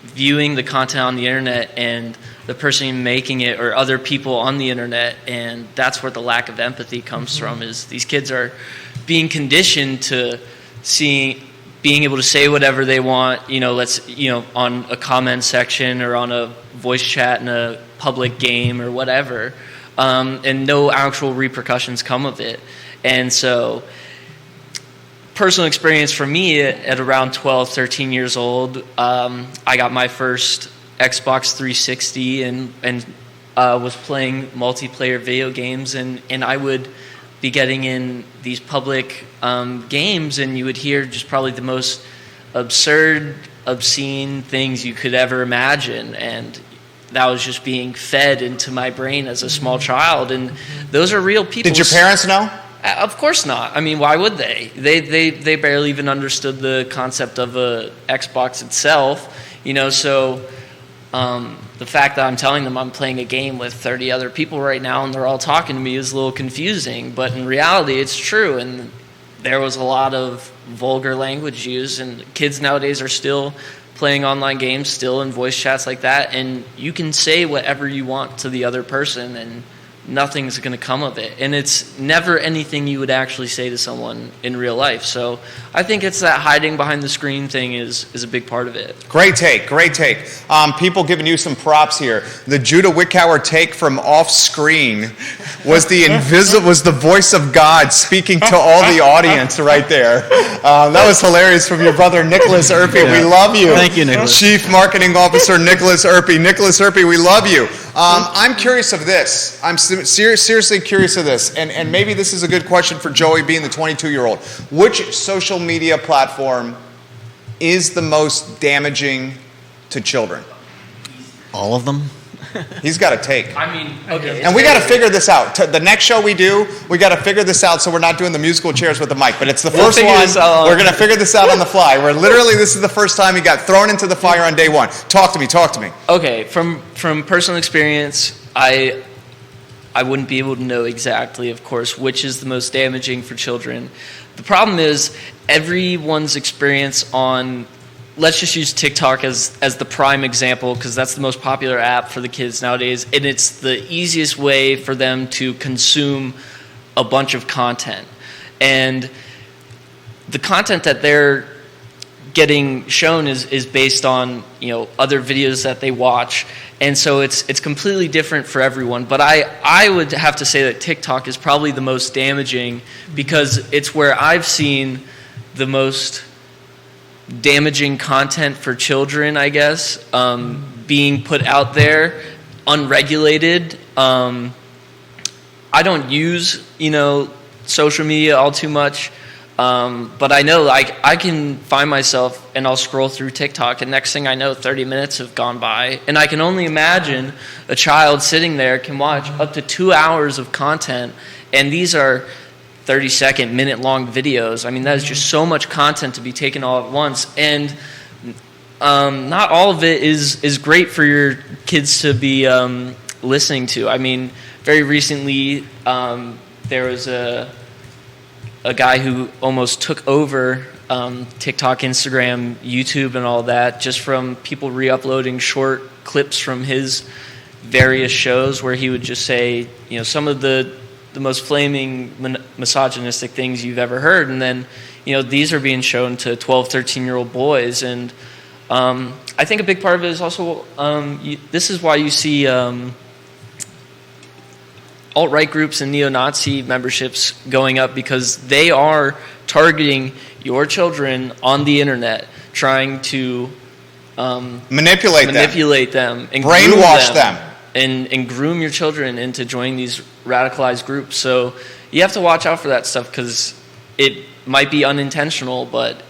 viewing the content on the internet and the person making it, or other people on the internet, and that's where the lack of empathy comes from. Is these kids are being conditioned to being able to say whatever they want, on a comment section or on a voice chat in a public game or whatever, and no actual repercussions come of it. And so, personal experience for me at around 12, 13 years old, I got my first Xbox 360 and was playing multiplayer video games, and I would be getting in these public games, and you would hear just probably the most absurd, obscene things you could ever imagine, and that was just being fed into my brain as a small child. And those are real people. Did your parents know? Of course not. I mean, why would they? They barely even understood the concept of a Xbox itself, so the fact that I'm telling them I'm playing a game with 30 other people right now and they're all talking to me is a little confusing, but in reality it's true. And there was a lot of vulgar language used, and kids nowadays are still playing online games, still in voice chats like that, and you can say whatever you want to the other person and nothing's going to come of it. And it's never anything you would actually say to someone in real life. So I think it's that hiding behind the screen thing is a big part of it. Great take. People giving you some props here. The Judah Wickower take from off screen was the voice of God speaking to all the audience right there. That was hilarious from your brother Nicholas Urpy. Yeah. We love you. Thank you, Nicholas. Chief Marketing Officer Nicholas Urpy. Nicholas Urpy, we love you. I'm curious of this. I'm seriously curious of this, and maybe this is a good question for Joey, being the 22-year-old. Which social media platform is the most damaging to children? All of them. He's got a take. I mean, okay. And we got to figure this out. The next show we do, we got to figure this out, so we're not doing the musical chairs with the mic. But it's the first one. We're going to figure this out on the fly. This is the first time he got thrown into the fire on day one. Talk to me. Okay, from personal experience, I wouldn't be able to know exactly, of course, which is the most damaging for children. The problem is everyone's experience on, let's just use TikTok as the prime example, because that's the most popular app for the kids nowadays, and it's the easiest way for them to consume a bunch of content. And the content that they're getting shown is based on other videos that they watch, and so it's completely different for everyone. But I would have to say that TikTok is probably the most damaging, because it's where I've seen the most damaging content for children, I guess, being put out there unregulated. I don't use social media all too much. But I know I can find myself and I'll scroll through TikTok, and next thing I know 30 minutes have gone by, and I can only imagine a child sitting there can watch up to 2 hours of content, and these are 30-second, minute-long videos. I mean, that is just so much content to be taken all at once, and not all of it is great for your kids to be listening to. I mean, very recently there was a guy who almost took over TikTok, Instagram, YouTube, and all that, just from people re-uploading short clips from his various shows, where he would just say, some of the most flaming misogynistic things you've ever heard, and then, these are being shown to 12, 13-year-old boys, and I think a big part of it is also, this is why you see alt-right groups and neo-Nazi memberships going up, because they are targeting your children on the internet, trying to manipulate them and brainwash them. And groom your children into joining these radicalized groups. So you have to watch out for that stuff, because it might be unintentional, but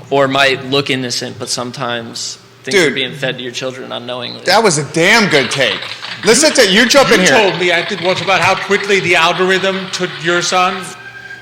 or might look innocent, but sometimes things are being fed to your children unknowingly. That was a damn good take. Listen to you jump in here. You told me, I think, once about how quickly the algorithm took your son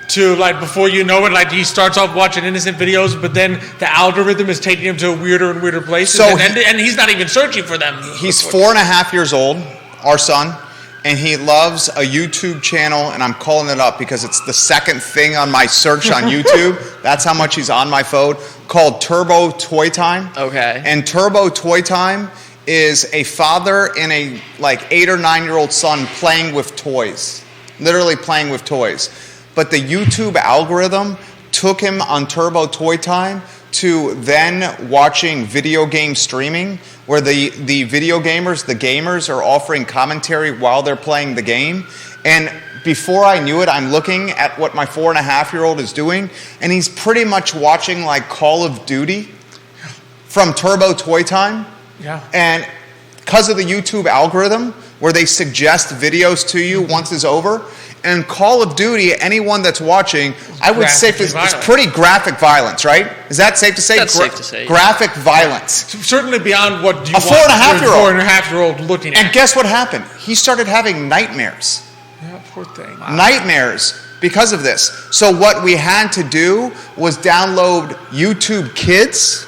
to, before you know it, he starts off watching innocent videos, but then the algorithm is taking him to weirder and weirder places, and he's not even searching for them. He's 4.5 years old, our son, and he loves a YouTube channel, and I'm calling it up because it's the second thing on my search on YouTube. That's how much he's on my phone, called Turbo Toy Time. Okay. And Turbo Toy Time is a father and a 8 or 9-year-old son playing with toys, literally playing with toys. But the YouTube algorithm took him on Turbo Toy Time to then watching video game streaming, where the video gamers, the gamers, are offering commentary while they're playing the game. And before I knew it, I'm looking at what my 4.5-year-old is doing, and he's pretty much watching Call of Duty from Turbo Toy Time. Yeah. And because of the YouTube algorithm, where they suggest videos to you once it's over, and Call of Duty, anyone that's watching, I would say it's pretty graphic violence, right? Is that safe to say? That's safe to say. Graphic violence. Certainly beyond what you want a 4.5-year-old looking at. And guess what happened? He started having nightmares. Yeah, poor thing. Wow. Nightmares because of this. So what we had to do was download YouTube Kids.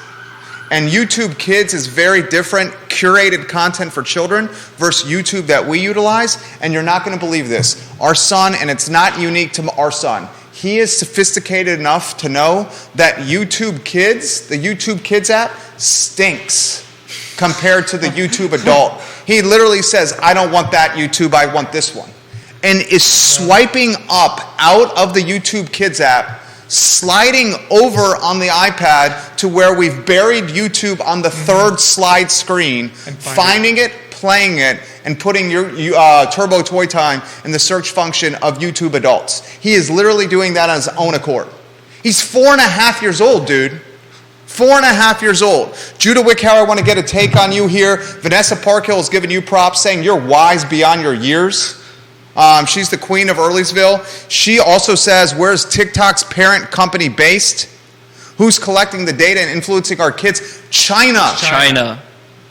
And YouTube Kids is very different, curated content for children versus YouTube that we utilize. And you're not going to believe this. Our son, and it's not unique to our son, he is sophisticated enough to know that YouTube Kids, the YouTube Kids app, stinks compared to the YouTube Adult. He literally says, I don't want that YouTube, I want this one. And is swiping up out of the YouTube Kids app, sliding over on the iPad to where we've buried YouTube on the third slide screen, finding it, playing it, and putting your Turbo Toy Time in the search function of YouTube Adults. He is literally doing that on his own accord. He's 4.5 years old, dude. 4.5 years old. Judah Wickhauer, I want to get a take on you here. Vanessa Parkhill is giving you props, saying you're wise beyond your years. She's the queen of Earlysville. She also says, where's TikTok's parent company based? Who's collecting the data and influencing our kids? China.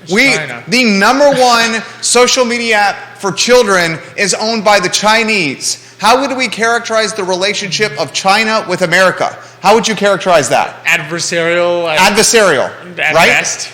The number one social media app for children is owned by the Chinese. How would we characterize the relationship of China with America? How would you characterize that? Adversarial. At right? Best.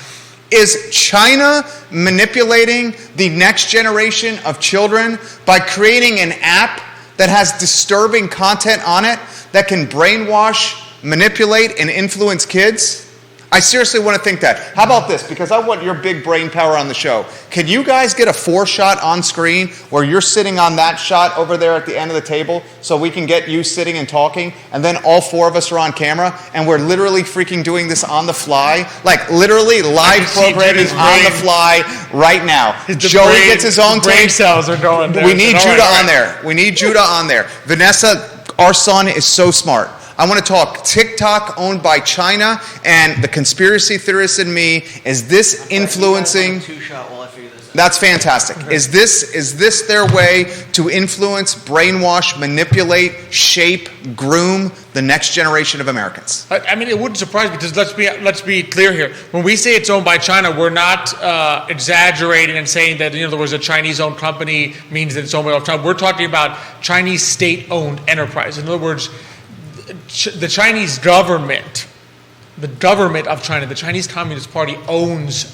Is China manipulating the next generation of children by creating an app that has disturbing content on it that can brainwash, manipulate, and influence kids? I seriously want to think that. How about this? Because I want your big brain power on the show. Can you guys get a 4-shot on screen where you're sitting on that shot over there at the end of the table so we can get you sitting and talking, and then all 4 of us are on camera and we're literally freaking doing this on the fly? Like literally live programming on the fly right now. Joey gets his own brain tape. cells are going there. We need Judah on there. We need Judah on there. Vanessa, our son is so smart. I want to talk TikTok owned by China, and the conspiracy theorist in me, is this influencing? That's fantastic. Okay. Is this their way to influence, brainwash, manipulate, shape, groom the next generation of Americans? I mean, it wouldn't surprise me, because let's be clear here. When we say it's owned by China, we're not exaggerating and saying that, in other words, a Chinese-owned company means that it's owned by China. We're talking about Chinese state-owned enterprise. In other words, the Chinese government, the government of China, the Chinese Communist Party owns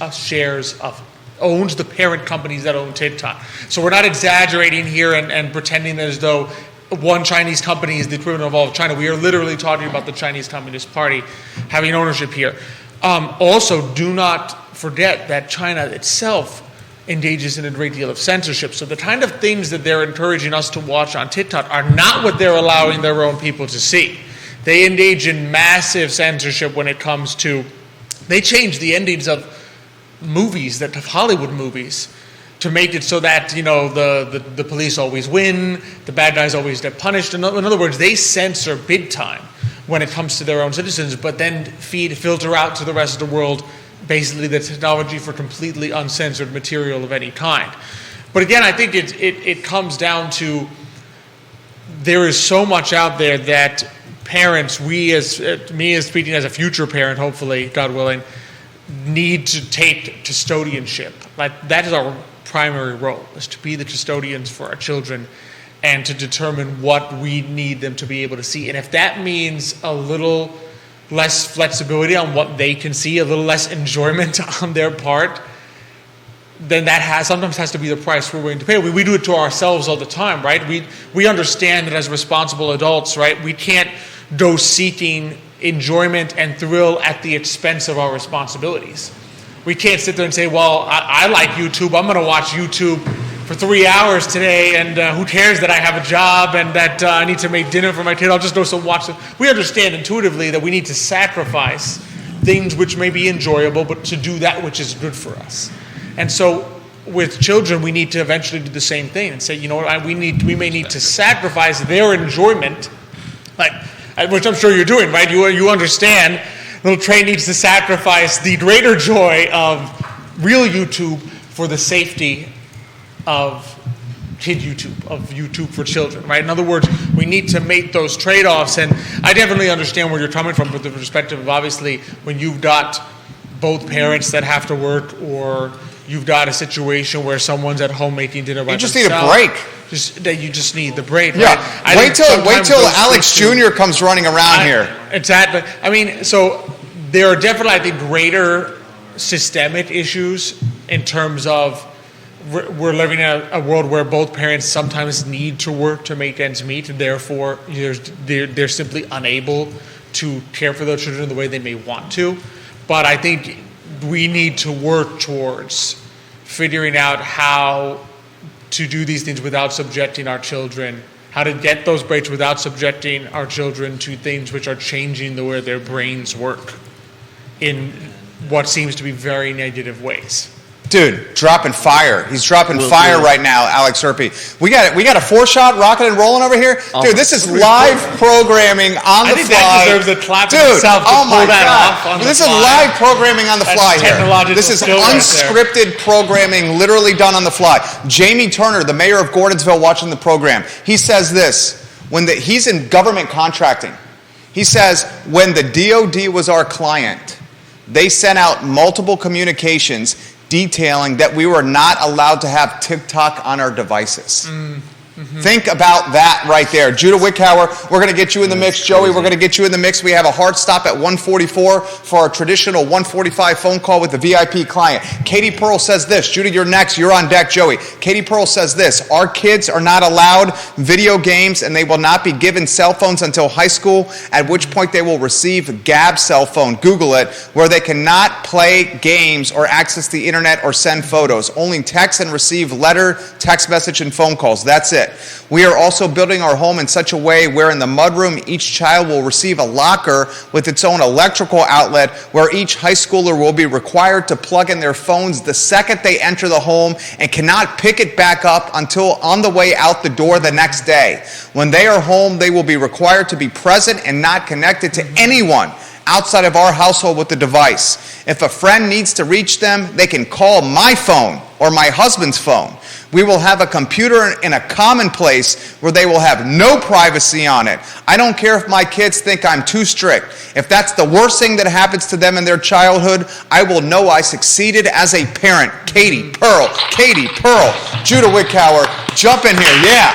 owns the parent companies that own TikTok. So we're not exaggerating here and pretending as though one Chinese company is the equivalent of all of China. We are literally talking about the Chinese Communist Party having ownership here. Also, do not forget that China itself engages in a great deal of censorship. So the kind of things that they're encouraging us to watch on TikTok are not what they're allowing their own people to see. They engage in massive censorship when it comes to, they change the endings of movies, of Hollywood movies, to make it so that, the police always win, the bad guys always get punished. In other words, they censor big time when it comes to their own citizens, but then filter out to the rest of the world basically the technology for completely uncensored material of any kind. But again, I think it comes down to, there is so much out there that parents, me as speaking as a future parent, hopefully, God willing, need to take custodianship. Like, that is our primary role, is to be the custodians for our children and to determine what we need them to be able to see. And if that means a little less flexibility on what they can see, a little less enjoyment on their part, then that sometimes has to be the price we're willing to pay. We do it to ourselves all the time, right? We understand that as responsible adults, right, we can't go seeking enjoyment and thrill at the expense of our responsibilities. We can't sit there and say, well, I like YouTube, I'm going to watch YouTube for 3 hours today, and who cares that I have a job and that I need to make dinner for my kid, I'll just go watch it. We understand intuitively that we need to sacrifice things which may be enjoyable, but to do that which is good for us. And so with children, we need to eventually do the same thing and say, you know what, we may need to sacrifice their enjoyment, which I'm sure you're doing, right? You understand, little Trey needs to sacrifice the greater joy of real YouTube for the safety of kid YouTube, of YouTube for children, right? In other words, we need to make those trade-offs, and I definitely understand where you're coming from with the perspective of, obviously, when you've got both parents that have to work, or you've got a situation where someone's at home making dinner by themselves. You just need a break. You just need the break, yeah. Right? Wait till Alex Jr. comes running around here. Exactly. I mean, so there are definitely, I think, greater systemic issues in terms of we're living in a world where both parents sometimes need to work to make ends meet, and therefore they're simply unable to care for their children the way they may want to. But I think we need to work towards figuring out how to do these things without subjecting our children, how to get those breaks without subjecting our children to things which are changing the way their brains work in what seems to be very negative ways. Dude, dropping fire. He's dropping fire right now, Alex Urpí. We got a 4-shot rocking and rolling over here. Dude, this is live programming on the fly. I think that deserves a clap in itself to oh pull my that God. off on the This fly. is live programming on the fly here. This is skill right unscripted programming, literally done on the fly. Jamie Turner, the mayor of Gordonsville, watching the program. He says this, he's in government contracting. He says, when the DOD was our client, they sent out multiple communications detailing that we were not allowed to have TikTok on our devices. Think about that right there. Judah Wickhauer, we're going to get you in the mix. Joey, we're going to get you in the mix. We have a hard stop at 1:44 for our traditional 1:45 phone call with the VIP client. Katie Pearl says this. Judah, you're next. You're on deck, Joey. Katie Pearl says this. Our kids are not allowed video games, and they will not be given cell phones until high school, at which point they will receive Gab cell phone. Google it, where they cannot play games or access the internet or send photos. Only text and receive letter, text message, and phone calls. That's it. We are also building our home in such a way where in the mudroom, each child will receive a locker with its own electrical outlet where each high schooler will be required to plug in their phones the second they enter the home and cannot pick it back up until on the way out the door the next day. When they are home, they will be required to be present and not connected to anyone outside of our household with the device. If a friend needs to reach them, they can call my phone or my husband's phone. We will have a computer in a common place where they will have no privacy on it. I don't care if my kids think I'm too strict. If that's the worst thing that happens to them in their childhood, I will know I succeeded as a parent. Katie Pearl, Judah Wickhauer, jump in here, yeah.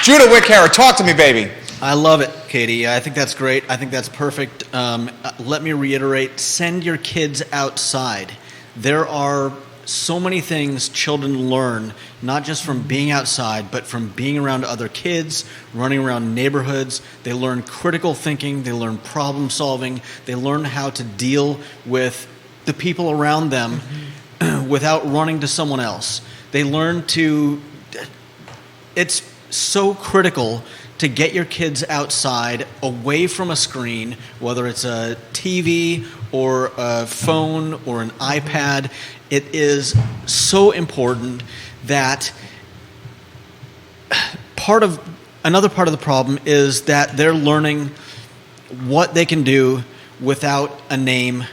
Judah Wickhauer, talk to me, baby. I love it, Katie. I think that's great. I think that's perfect. Let me reiterate, send your kids outside. There are so many things children learn, not just from being outside, but from being around other kids, running around neighborhoods. They learn critical thinking. They learn problem solving. They learn how to deal with the people around them without running to someone else. They learn to... It's so critical to get your kids outside, away from a screen, whether it's a TV or a phone or an iPad. It is so important that another part of the problem is that they're learning what they can do without a name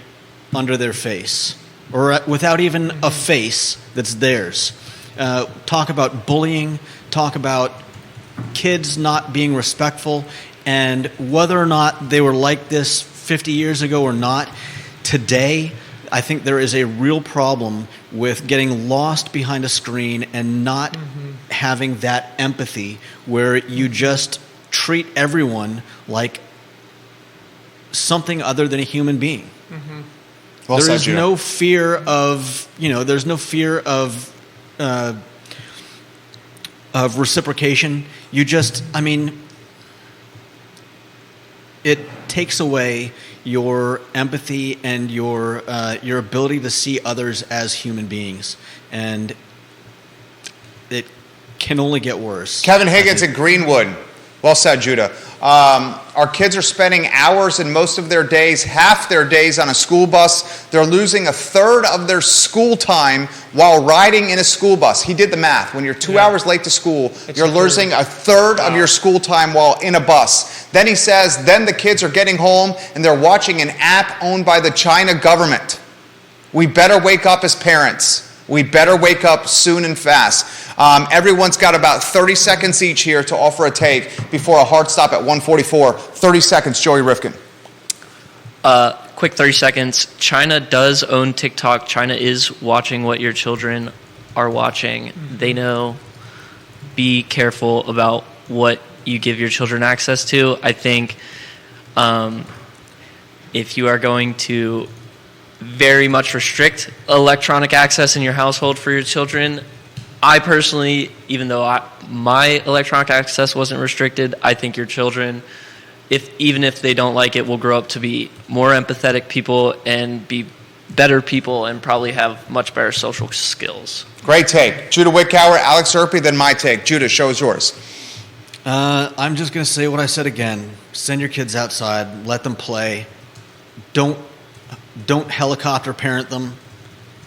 under their face, or without even a face that's theirs. Talk about bullying, talk about kids not being respectful, and whether or not they were like this 50 years ago or not, today I think there is a real problem with getting lost behind a screen and not having that empathy where you just treat everyone like something other than a human being. Well said, there's no fear of, there's no fear of reciprocation. You just, it takes away your empathy and your ability to see others as human beings, and it can only get worse. Kevin Higgins in Greenwood. Well said, Judah. Our kids are spending hours in most of their days, half their days on a school bus. They're losing a third of their school time while riding in a school bus. He did the math. When you're 2 hours late to school, you're losing a third of your school time while in a bus. Then he says, then the kids are getting home and they're watching an app owned by the China government. We better wake up as parents. We better wake up soon and fast. Everyone's got about 30 seconds each here to offer a take before a hard stop at 1:44. 30 seconds, Joey Rifkin. Quick 30 seconds. China does own TikTok. China is watching what your children are watching. They know. Be careful about what you give your children access to. I think if you are going to very much restrict electronic access in your household for your children, I personally, even though my electronic access wasn't restricted, I think your children, even if they don't like it, will grow up to be more empathetic people and be better people and probably have much better social skills. Great take. Judah Wickhauer, Alex Urpí, then my take. Judah, show is yours. I'm just going to say what I said again. Send your kids outside. Let them play. Don't helicopter parent them.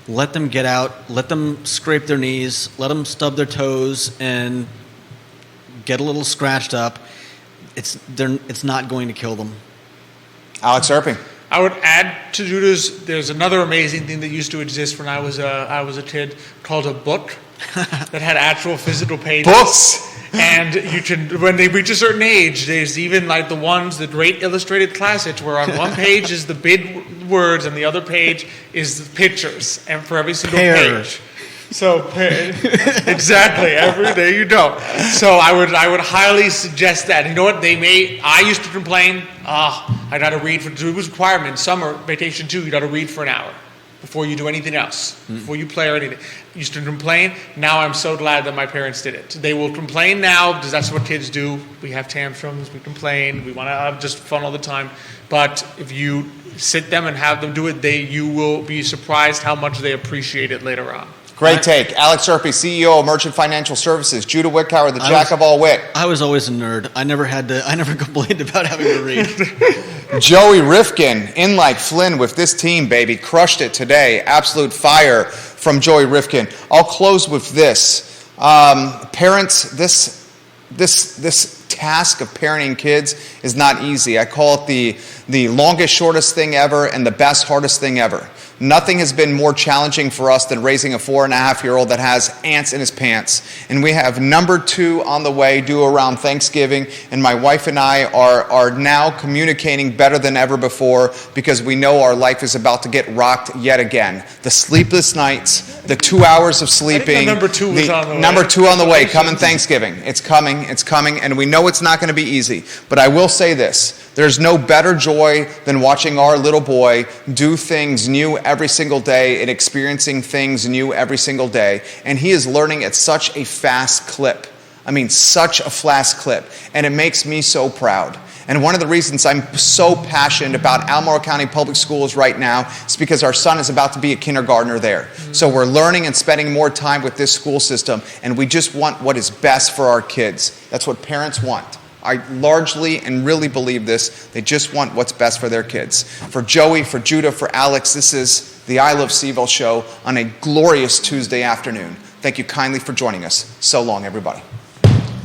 Let them get out. Let them scrape their knees. Let them stub their toes and get a little scratched up. It's not going to kill them. Alex Urpí. I would add to Judah's. There's another amazing thing that used to exist when I was a kid called a book that had actual physical pages. Books. And you can, when they reach a certain age, there's even like the great illustrated classics where on one page is the big words and the other page is the pictures, and for every single page. So exactly, there you go. So I would highly suggest that. You know what? I used to complain. I got to read it was a requirement in summer vacation too. You got to read for an hour before you do anything else, before you play or anything. I used to complain. Now I'm so glad that my parents did it. They will complain now because that's what kids do. We have tantrums. We complain. We want to have just fun all the time. But if you sit them and have them do it, you will be surprised how much they appreciate it later on. Great take. Alex Urpí, CEO of Emergent Financial Services. Judah Wickhauer, the jack of all wit. I was always a nerd. I never complained about having to read. Joey Rifkin, in like Flynn with this team, baby. Crushed it today. Absolute fire from Joey Rifkin. I'll close with this. Parents, this task of parenting kids is not easy. I call it the longest, shortest thing ever and the best, hardest thing ever. Nothing has been more challenging for us than raising a 4.5-year-old that has ants in his pants. And we have number 2 on the way, due around Thanksgiving. And my wife and I are now communicating better than ever before because we know our life is about to get rocked yet again. The sleepless nights, the 2 hours of sleeping. Number 2 is on the way. Number 2 on the way, coming Thanksgiving. It's coming, and we know it's not going to be easy. But I will say this. There's no better joy than watching our little boy do things new every single day and experiencing things new every single day. And he is learning at such a fast clip. I mean, such a fast clip. And it makes me so proud. And one of the reasons I'm so passionate about Albemarle County Public Schools right now is because our son is about to be a kindergartner there. So we're learning and spending more time with this school system, and we just want what is best for our kids. That's what parents want. I largely and really believe this. They just want what's best for their kids. For Joey, for Judah, for Alex, this is the I Love CVille Show on a glorious Tuesday afternoon. Thank you kindly for joining us. So long, everybody.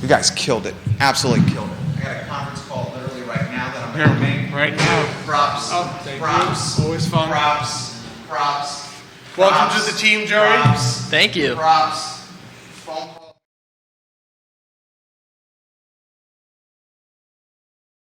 You guys killed it. Absolutely killed it. I got a conference call literally right now that I'm going to make. Right now. Props. Oh, thank Props. you. Always fun. Props. Props. Welcome to the team, Jerry. Props. Thank you. Props.